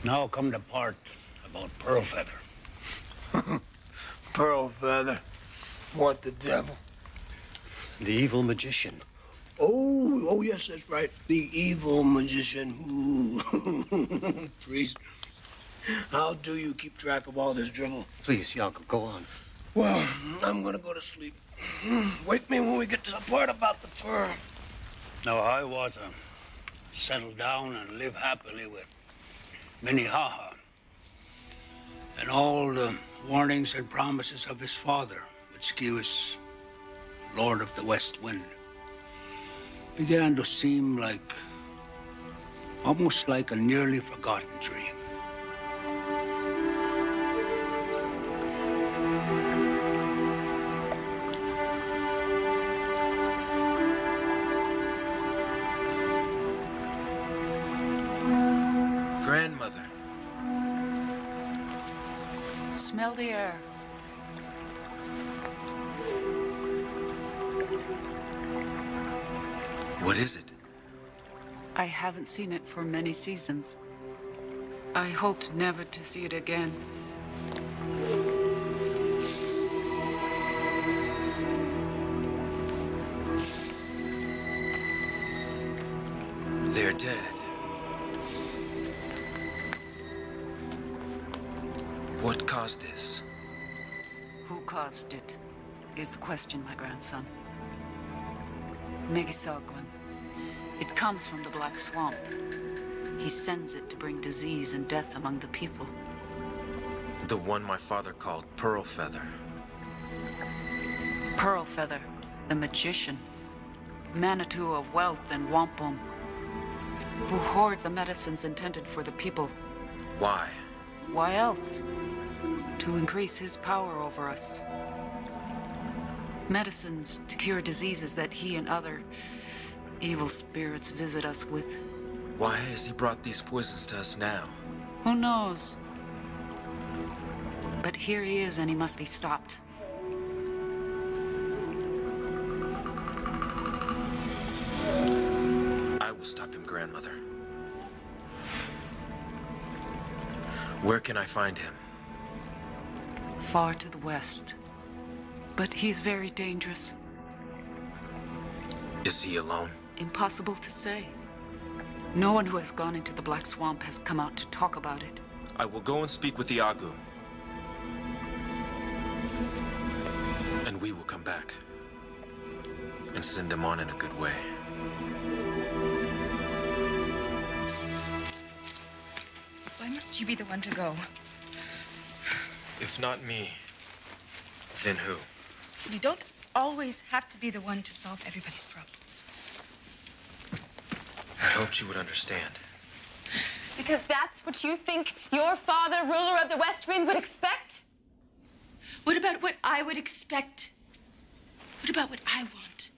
Now come the part about Pearl Feather. Pearl Feather. What the devil? The evil magician. Oh, yes, that's right. The evil magician. Ooh. Priest, how do you keep track of all this drivel? Please, Yago, go on. Well, I'm gonna go to sleep. Wake me when we get to the part about the fur. Now Hiawatha settled down and lived happily with Minnehaha. And all the warnings and promises of his father, Mitzkiwis, Lord of the West Wind, began to seem like, almost like a nearly forgotten dream. Grandmother. Smell the air. What is it? I haven't seen it for many seasons. I hoped never to see it again. They're dead. What caused this? Who caused it is the question, my grandson. Megisagwan. It comes from the Black Swamp. He sends it to bring disease and death among the people. The one my father called Pearl Feather. Pearl Feather, the magician. Manitou of wealth and wampum. who hoards the medicines intended for the people. Why? Why else? To increase his power over us. Medicines to cure diseases that he and other evil spirits visit us with. Why has he brought these poisons to us now? Who knows? But here he is, and he must be stopped. I will stop him, Grandmother. Where can I find him? Far to the west. But he's very dangerous. Is he alone? Impossible to say. No one who has gone into the Black Swamp has come out to talk about it. I will go and speak with Yago. And we will come back. And send them on in a good way. Why must you be the one to go? If not me, then who? You don't always have to be the one to solve everybody's problems. I hoped you would understand. Because that's what you think your father, ruler of the West Wind, would expect? What about what I would expect? What about what I want?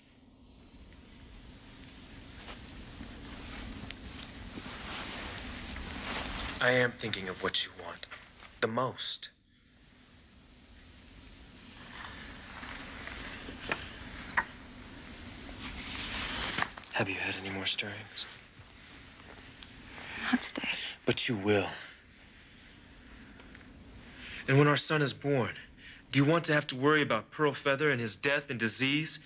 I am thinking of what you want. The most. Have you had any more stirrings? Not today. But you will. And when our son is born, do you want to have to worry about Pearl Feather and his death and disease?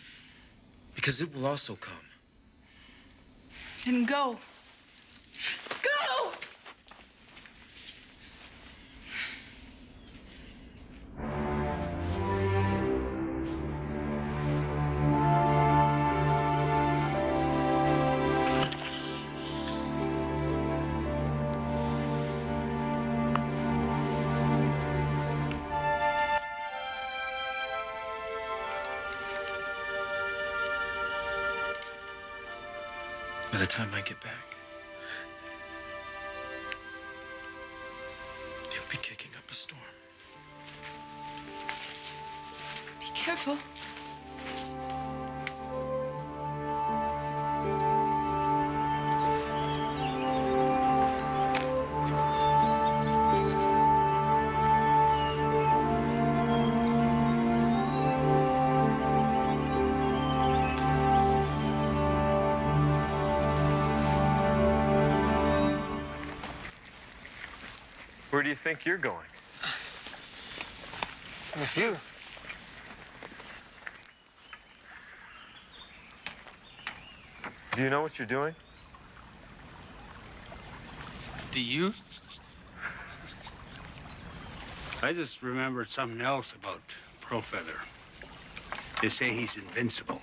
Because it will also come. Then go. Go! By the time I get back, he'll be kicking up a storm. Be careful. Where do you think you're going? With you. Do you know what you're doing? Do you? I just remembered something else about Pearl Feather. They say he's invincible.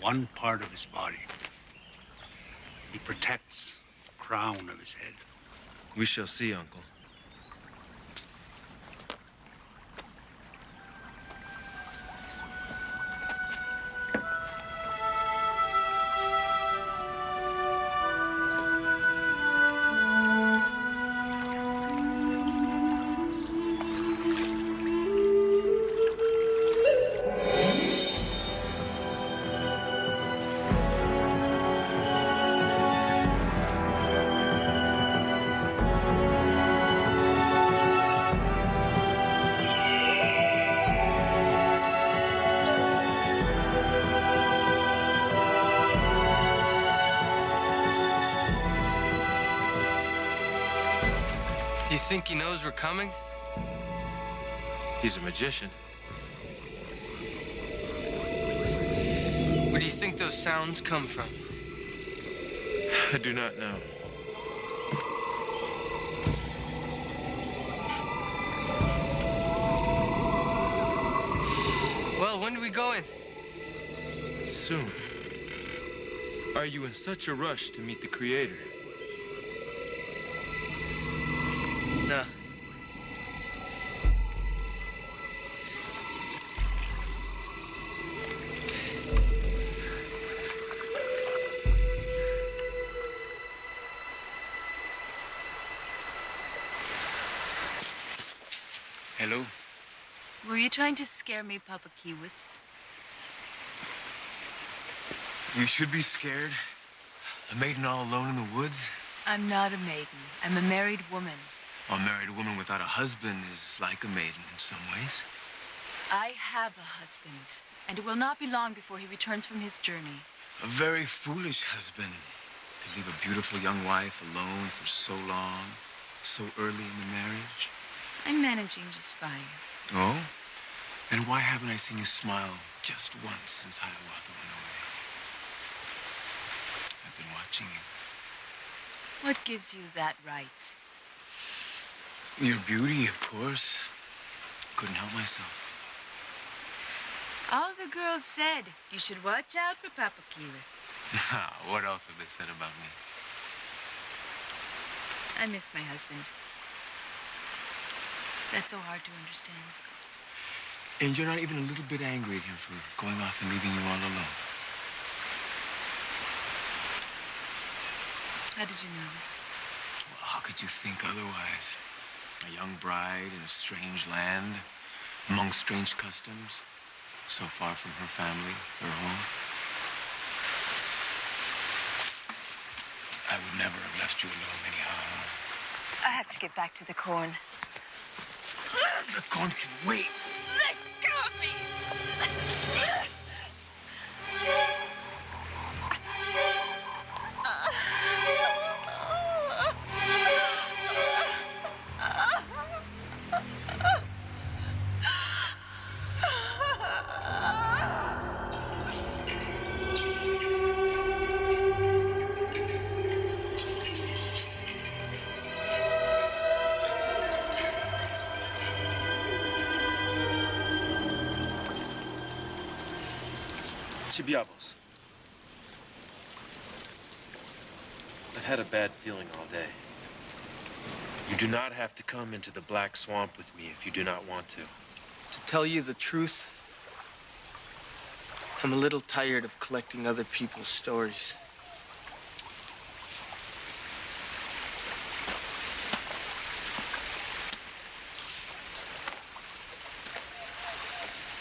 One part of his body. He protects the crown of his head. We shall see, Uncle. Do you think he knows we're coming? He's a magician. Where do you think those sounds come from? I do not know. Well, when are we going? Soon. Are you in such a rush to meet the Creator? No. Hello? Were you trying to scare me, Papa Kiwis? You should be scared. A maiden all alone in the woods? I'm not a maiden. I'm a married woman. A married woman without a husband is like a maiden in some ways. I have a husband, and it will not be long before he returns from his journey. A very foolish husband to leave a beautiful young wife alone for so long, so early in the marriage. I'm managing just fine. Oh? And why haven't I seen you smile just once since Hiawatha went away? I've been watching you. What gives you that right? Your beauty, of course. Couldn't help myself. All the girls said you should watch out for Papa Kiwis. What else have they said about me? I miss my husband. That's so hard to understand. And you're not even a little bit angry at him for going off and leaving you all alone? How did you know this? Well, how could you think otherwise? A young bride in a strange land, among strange customs, so far from her family, her home. I would never have left you alone, Minnehaha. I have to get back to the corn. The corn can wait. Let go of me! Chibiabos. I've had a bad feeling all day. You do not have to come into the Black Swamp with me if you do not want to. To tell you the truth, I'm a little tired of collecting other people's stories.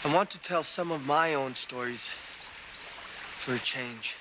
I want to tell some of my own stories for a change.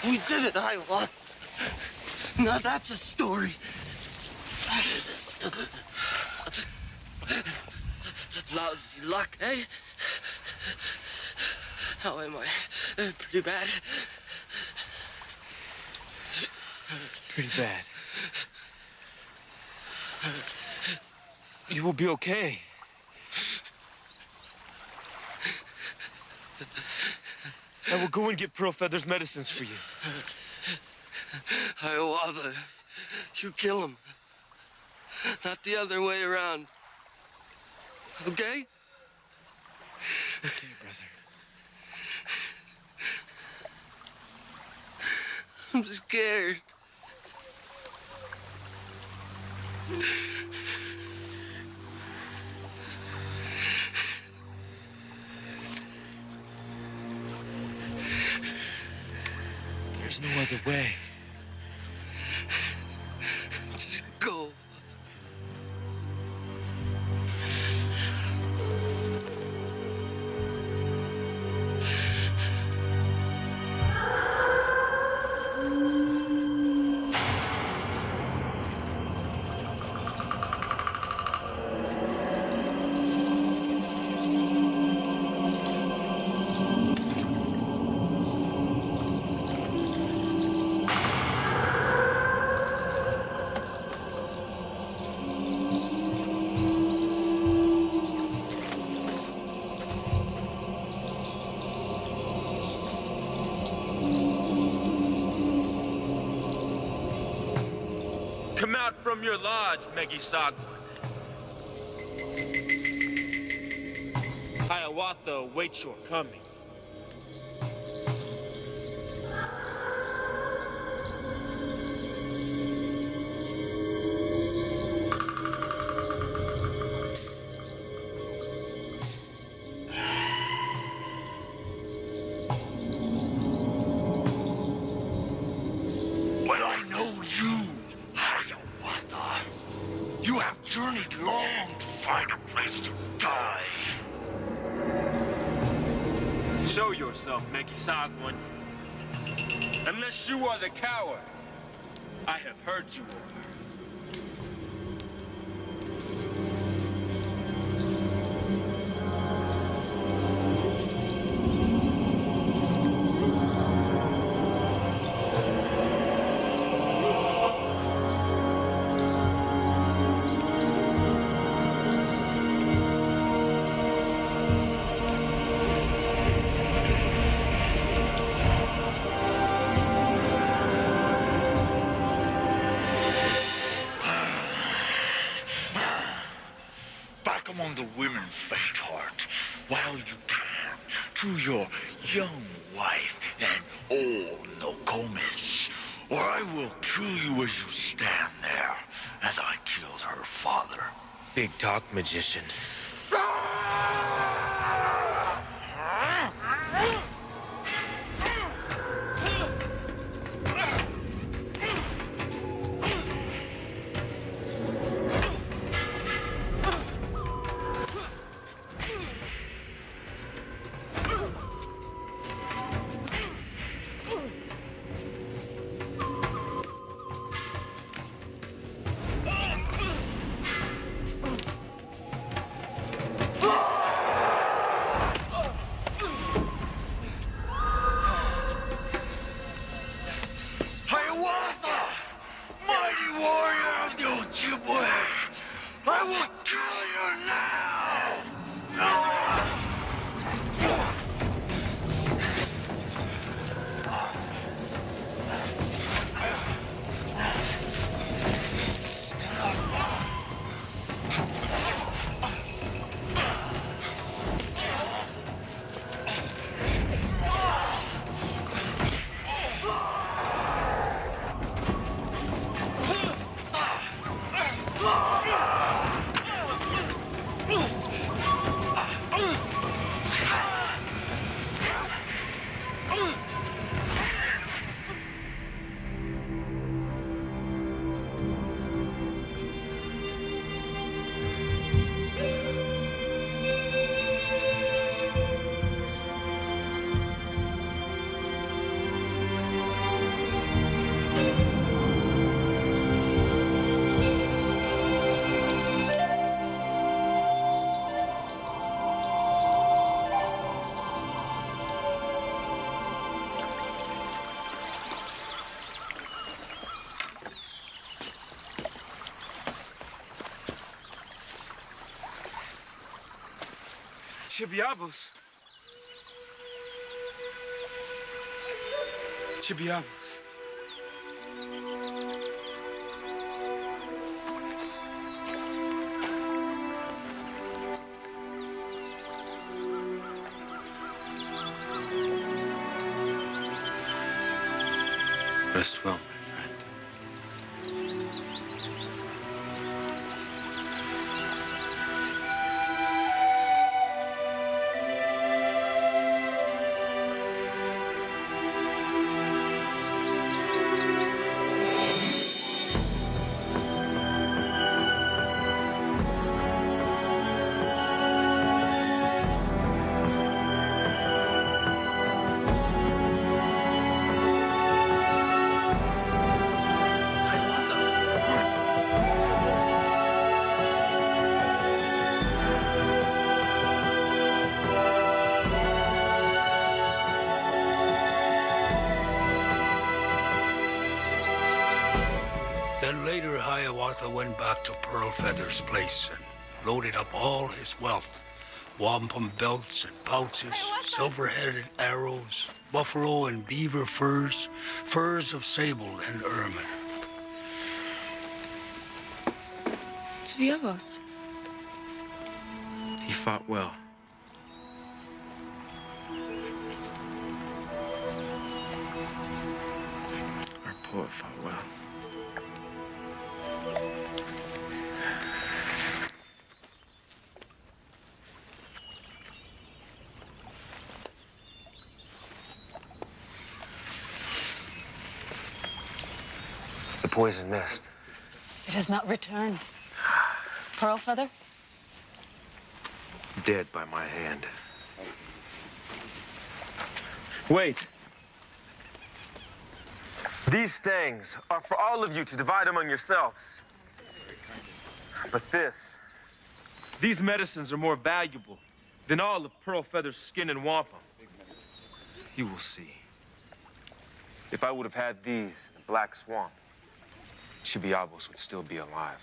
We did it, Hiawatha. Now that's a story. Lousy luck, eh? How am I? Pretty bad. Pretty bad. You will be okay. I will go and get Pearl Feather's medicines for you. Hiawatha, you kill him. Not the other way around. Okay? Okay, brother. I'm scared. There's no other way. Just go. Come out from your lodge, Megisagwan. Hiawatha awaits your coming. But I know you, Hiawatha. You have journeyed long to find a place to die. Show yourself, Megisagwan. Unless you are the coward I have heard you are. Back among the women, faint-heart, while you can, to your young wife and old Nokomis, or I will kill you as you stand there, as I killed her father. Big talk, magician. Hiawatha! Mighty warrior of the Ojibwe! I will kill you now! Chibiabos. Chibiamos. Rest well, my friend. Then later, Hiawatha went back to Pearl Feather's place and loaded up all his wealth. Wampum belts and pouches, silver-headed arrows, buffalo and beaver furs, furs of sable and ermine. Chibiamos. He fought well. Our poet fought well. The poison mist. It has not returned. Pearl Feather? Dead by my hand. Wait. These things are for all of you to divide among yourselves. But these medicines are more valuable than all of Pearl Feather's skin and wampum. You will see. If I would have had these in the Black Swamp, Chibiamos would still be alive.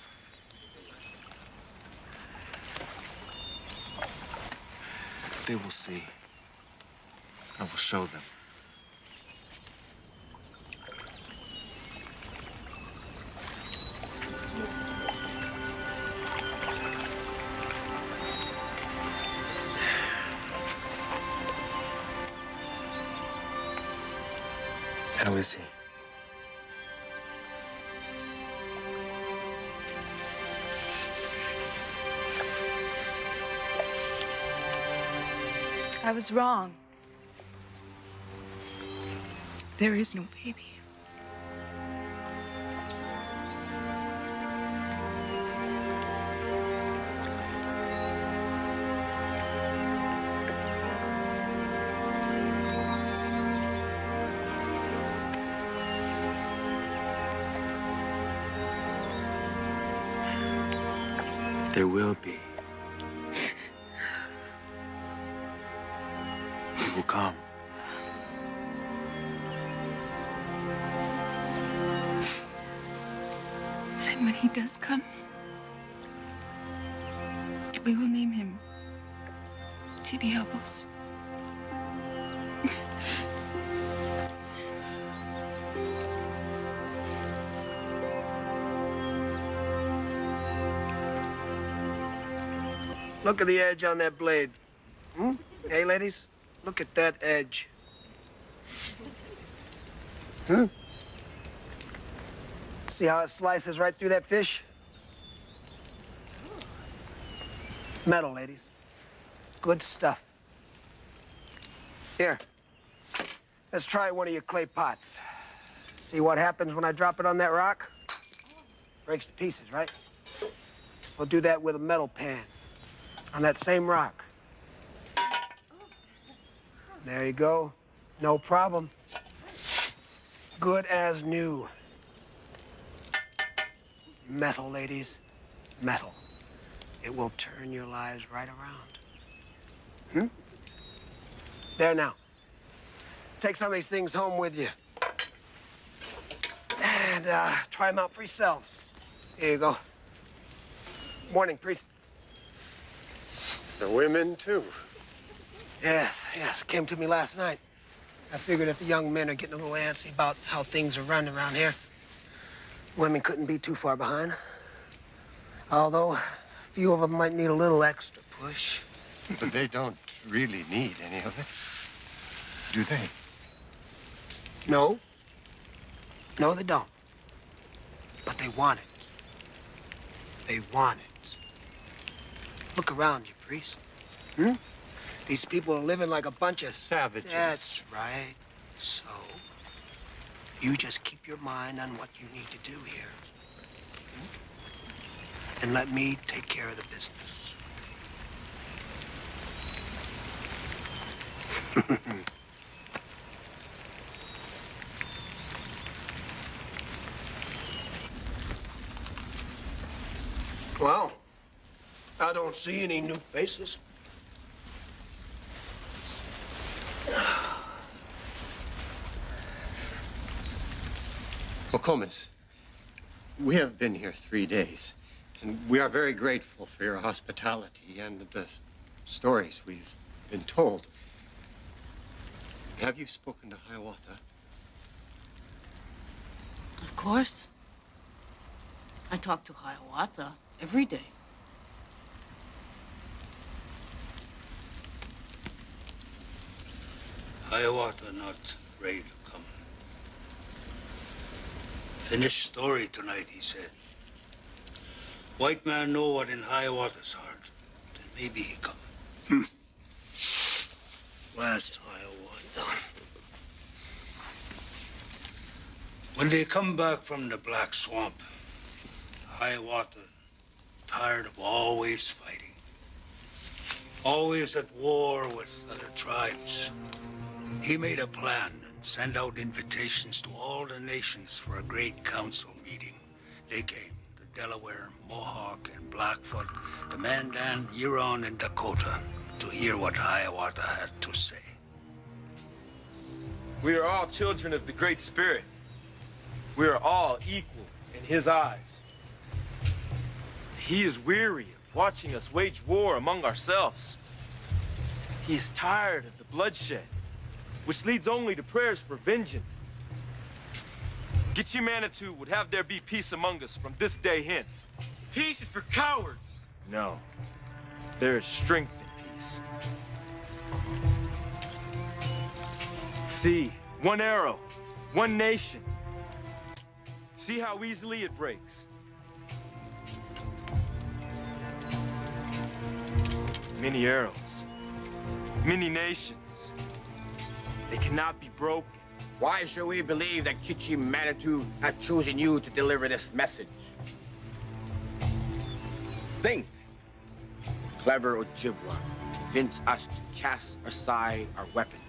They will see. I will show them. How is he? I was wrong. There is no baby. There will be. He will come. And when he does come, we will name him Chibiamos. Look at the edge on that blade. Hmm? Hey, ladies, look at that edge. Hmm? See how it slices right through that fish? Metal, ladies. Good stuff. Here, let's try one of your clay pots. See what happens when I drop it on that rock? Breaks to pieces, right? We'll do that with a metal pan on that same rock. There you go. No problem. Good as new. Metal, ladies. Metal. It will turn your lives right around. Hmm? There now. Take some of these things home with you. And try them out for yourselves. Here you go. Morning, priest. The women, too. Yes, came to me last night. I figured if the young men are getting a little antsy about how things are run around here, women couldn't be too far behind. Although, a few of them might need a little extra push. But they don't really need any of it, do they? No. No, they don't. But they want it. They want it. Look around you, priest. Hmm? These people are living like a bunch of savages. That's right. So, you just keep your mind on what you need to do here. Hmm? And let me take care of the business. Well, I don't see any new faces. Nokomis, we have been here 3 days, and we are very grateful for your hospitality and the stories we've been told. Have you spoken to Hiawatha? Of course. I talk to Hiawatha every day. Hiawatha not ready to come. Finish story tonight, he said. White man know what in Hiawatha's heart. Then maybe he come. Last Hiawatha. When they come back from the Black Swamp, Hiawatha tired of always fighting. Always at war with other tribes. He made a plan and sent out invitations to all the nations for a great council meeting. They came, the Delaware, Mohawk, and Blackfoot, the Mandan, Huron, and Dakota, to hear what Hiawatha had to say. We are all children of the Great Spirit. We are all equal in his eyes. He is weary of watching us wage war among ourselves. He is tired of the bloodshed, which leads only to prayers for vengeance. Gitche-Manitou would have there be peace among us from this day hence. Peace is for cowards. No, there is strength in peace. See, one arrow, one nation. See how easily it breaks. Many arrows, many nations. They cannot be broken. Why should we believe that Gitche-Manitou has chosen you to deliver this message? Think. Clever Ojibwa convince us to cast aside our weapons.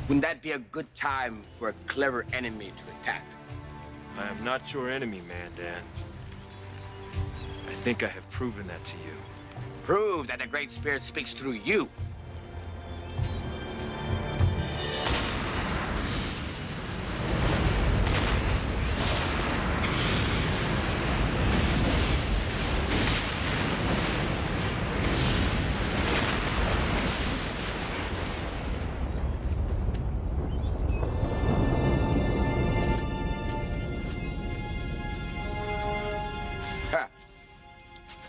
Wouldn't that be a good time for a clever enemy to attack? I am not your enemy, Mandan. I think I have proven that to you. Prove that the Great Spirit speaks through you.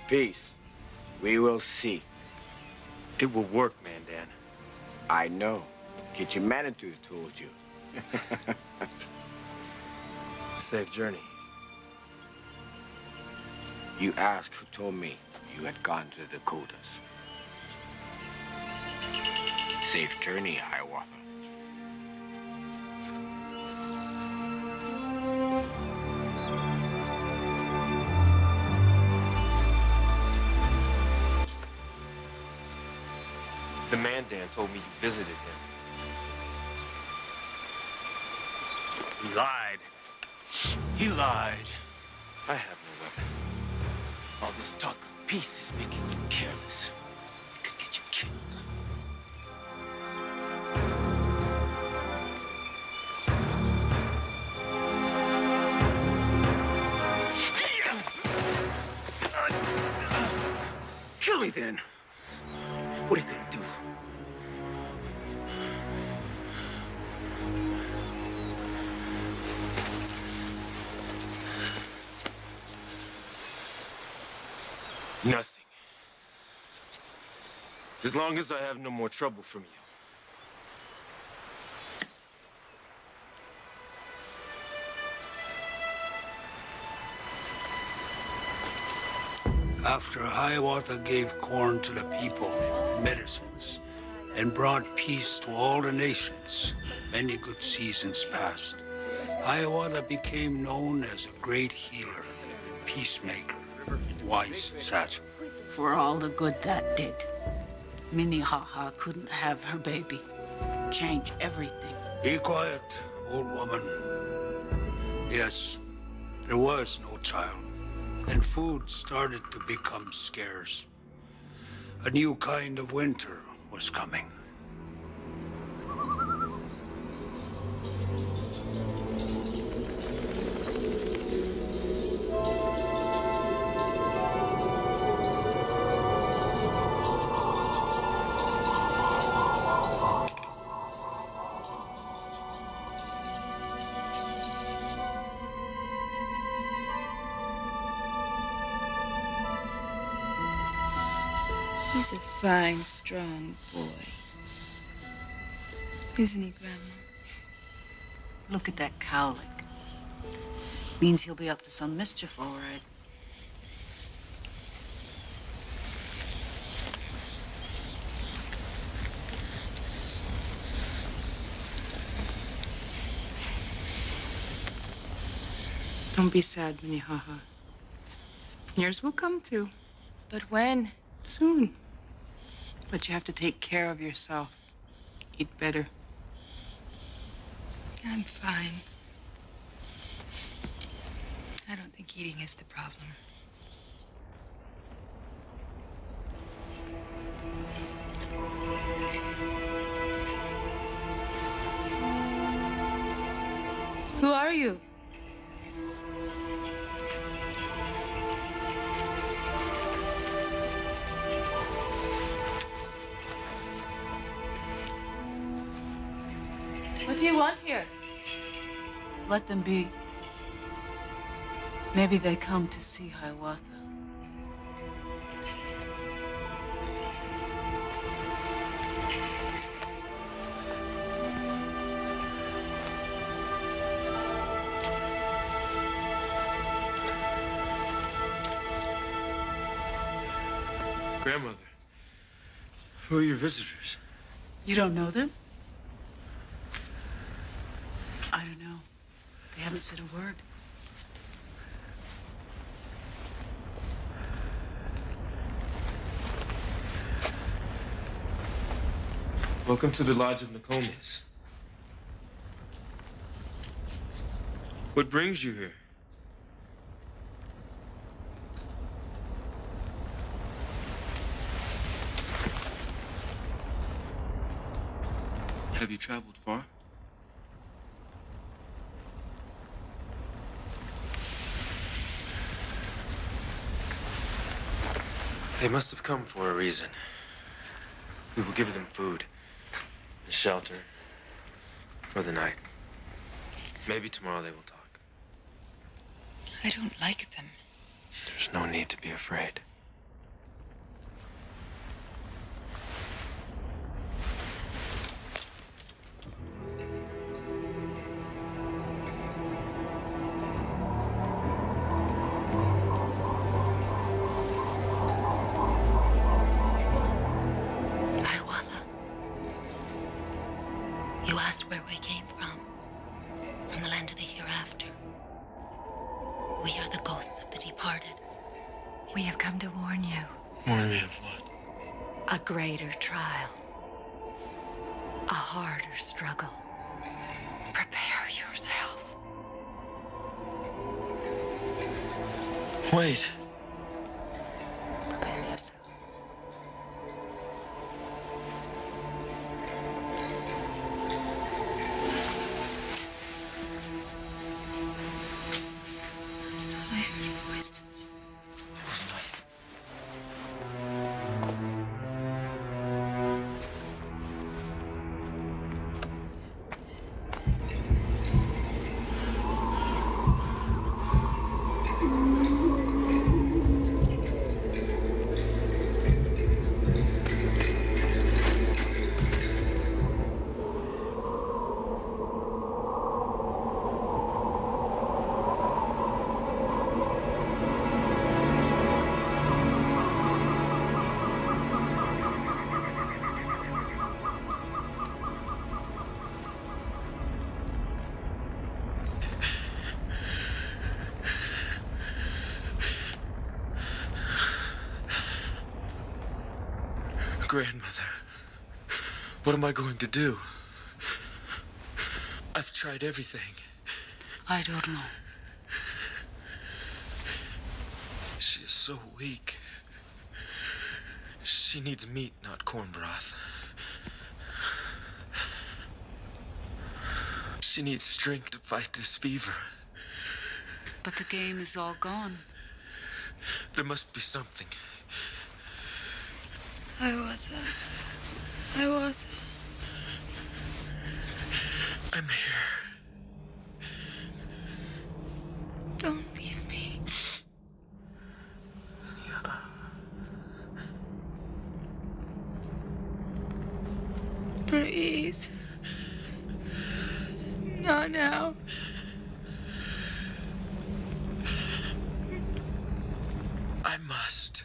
Peace. We will see. It will work, Mandan. I know. Gitche-Manitou told you. Safe journey. You asked who told me you had gone to the Dakotas. Safe journey, Hiawatha. The Mandan told me you visited him. He lied. He lied. I have no weapon. All this talk of peace is making you careless. It could get you killed. Kill me then. What are you gonna do? Nothing. As long as I have no more trouble from you. After Hiawatha gave corn to the people, medicines, and brought peace to all the nations, many good seasons passed. Hiawatha became known as a great healer, peacemaker, wise sage. For all the good that did, Minnehaha couldn't have her baby. Change everything. Be quiet, old woman. Yes, there was no child, and food started to become scarce. A new kind of winter was coming. He's a fine, strong boy. Isn't he, Grandma? Look at that cowlick. Means he'll be up to some mischief, all right. Don't be sad, Minnehaha. Yours will come too. But when? Soon. But you have to take care of yourself. Eat better. I'm fine. I don't think eating is the problem. Who are you? What do you want here? Let them be. Maybe they come to see Hiawatha. Grandmother, who are your visitors? You don't know them? I don't know. They haven't said a word. Welcome to the Lodge of Nokomis. What brings you here? Have you traveled far? They must have come for a reason. We will give them food, and shelter, for the night. Maybe tomorrow they will talk. I don't like them. There's no need to be afraid. Hiawatha, you asked where we came from. From the land of the hereafter. We are the ghosts of the departed. We have come to warn you. Warn me of what? A greater trial. A harder struggle. Prepare yourself. Wait. Prepare yourself. I thought I heard voices. It was nothing. grandmother. What am I going to do? I've tried everything. I don't know. She is so weak. She needs meat, not corn broth. She needs strength to fight this fever. But the game is all gone. There must be something. Hiawatha. I'm here. Don't leave me. Please. Not now. I must.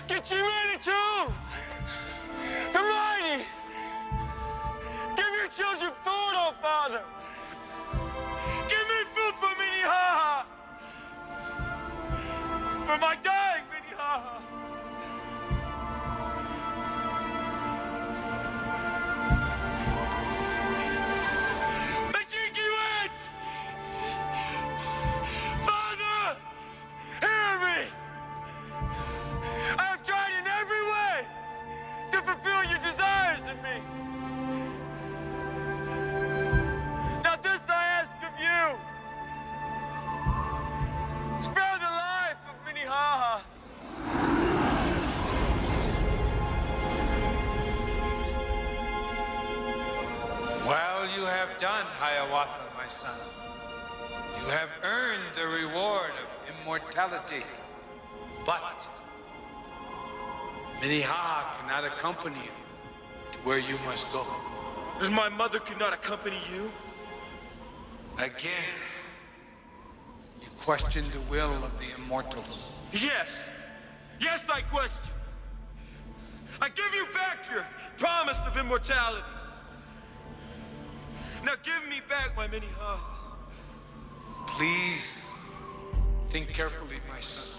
Get you ready too! The mighty! Give your children food, oh Father! Give me food for Minnehaha! For my dying Minnehaha! Father, hear me! I have tried in every way to fulfill your desires in me. Now this I ask of you. Spare the life of Minnehaha. Well, you have done, Hiawatha, my son. You have earned the reward of immortality. But Minnehaha cannot accompany you to where you must go. As my mother could not accompany you? Again, you question the will of the immortals. Yes. Yes, I question. I give you back your promise of immortality. Now give me back my Minnehaha. Please, think carefully, my son.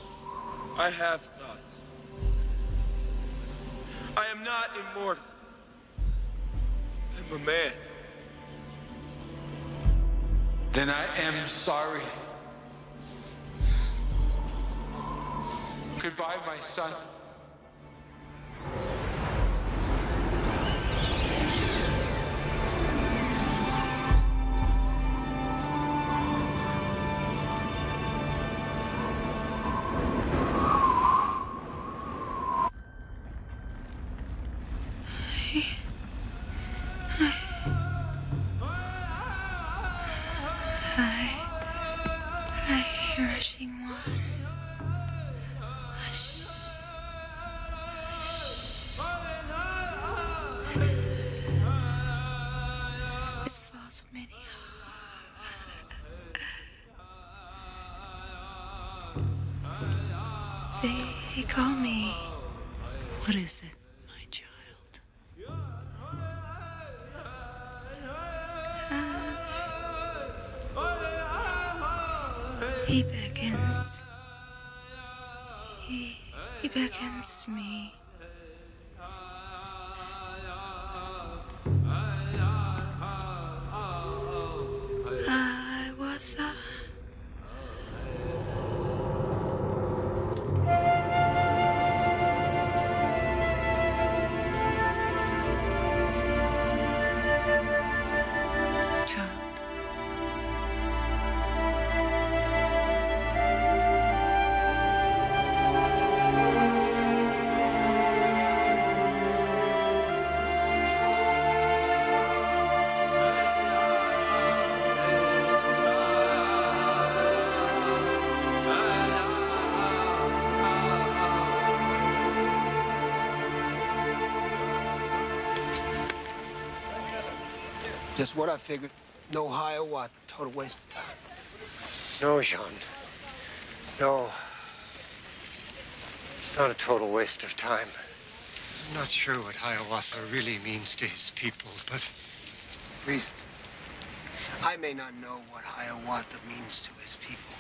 I have thought. I am not immortal. I'm a man. Then I am sorry. Goodbye, my son. I hear rushing water. Hush. It's false, Minnehaha. They call me. What is it, my child? He beckons. He beckons me. Hiawatha. Guess what I figured? No Hiawatha, total waste of time. No, Jean. No. It's not a total waste of time. I'm not sure what Hiawatha really means to his people, but... Priest, I may not know what Hiawatha means to his people,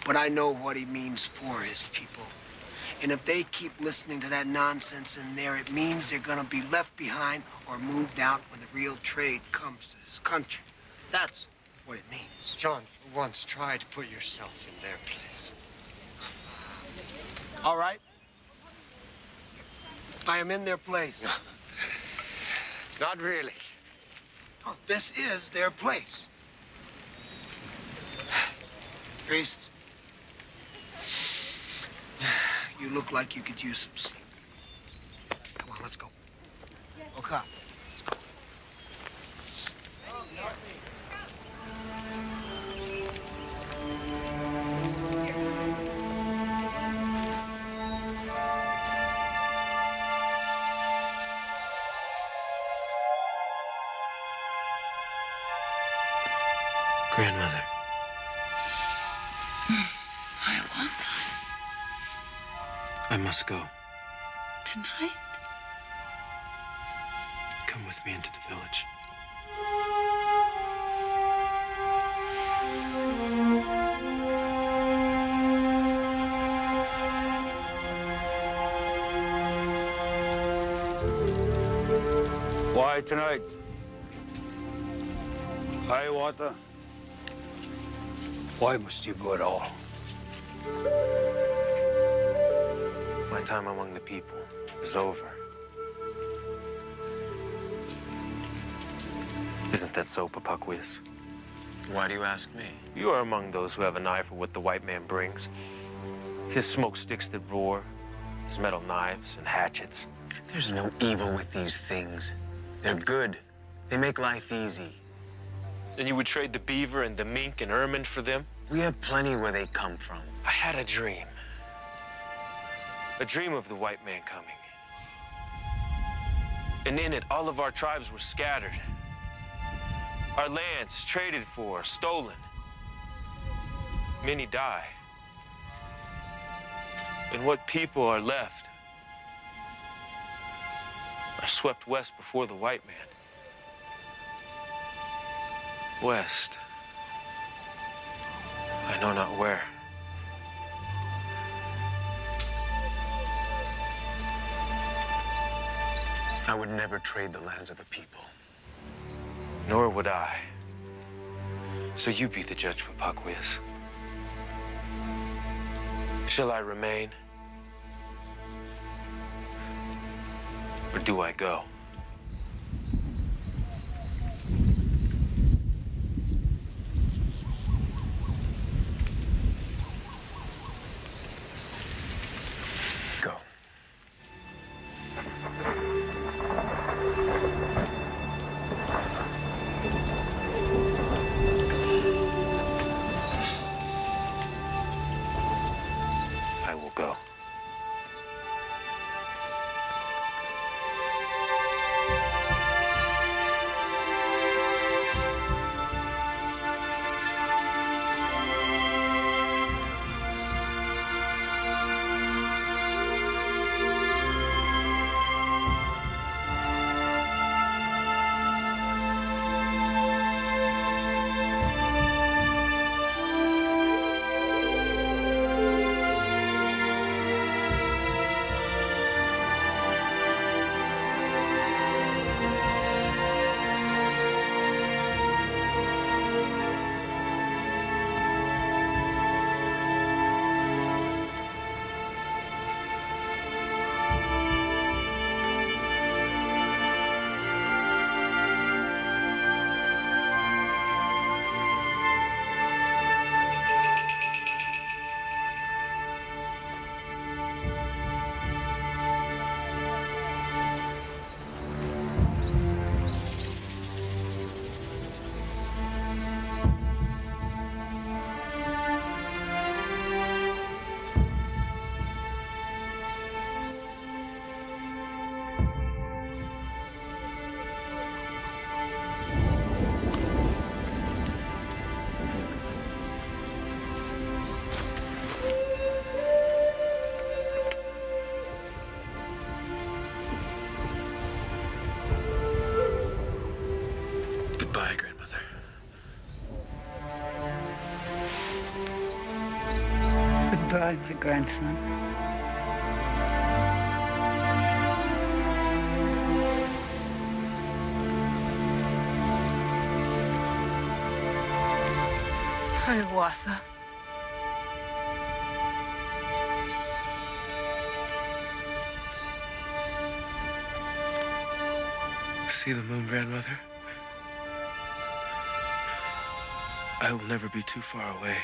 but I know what he means for his people. And if they keep listening to that nonsense in there, it means they're gonna be left behind or moved out when the real trade comes to this country. That's what it means. John, for once, try to put yourself in their place. All right? I am in their place. Not really. Oh, this is their place. Priest, you look like you could use some sleep. Come on, let's go. Okay, let's go. Grandmother. Hiawatha. I must go. Tonight? Come with me into the village. Why tonight? Hiawatha? Why must you go at all? My time among the people is over. Isn't that so, Papaquias? Why do you ask me? You are among those who have an eye for what the white man brings. His smoke sticks that roar, his metal knives and hatchets. There's no evil with these things. They're good. They make life easy. Then you would trade the beaver and the mink and ermine for them? We have plenty where they come from. I had a dream. A dream of the white man coming. And in it, all of our tribes were scattered. Our lands traded for, stolen. Many die. And what people are left are swept west before the white man. West. I know not where. I would never trade the lands of the people. Nor would I. So you be the judge, Papaquias. Shall I remain? Or do I go? Go. I will go. Goodbye, grandmother. Goodbye, my grandson. Hiawatha. See the moon, grandmother? I will never be too far away.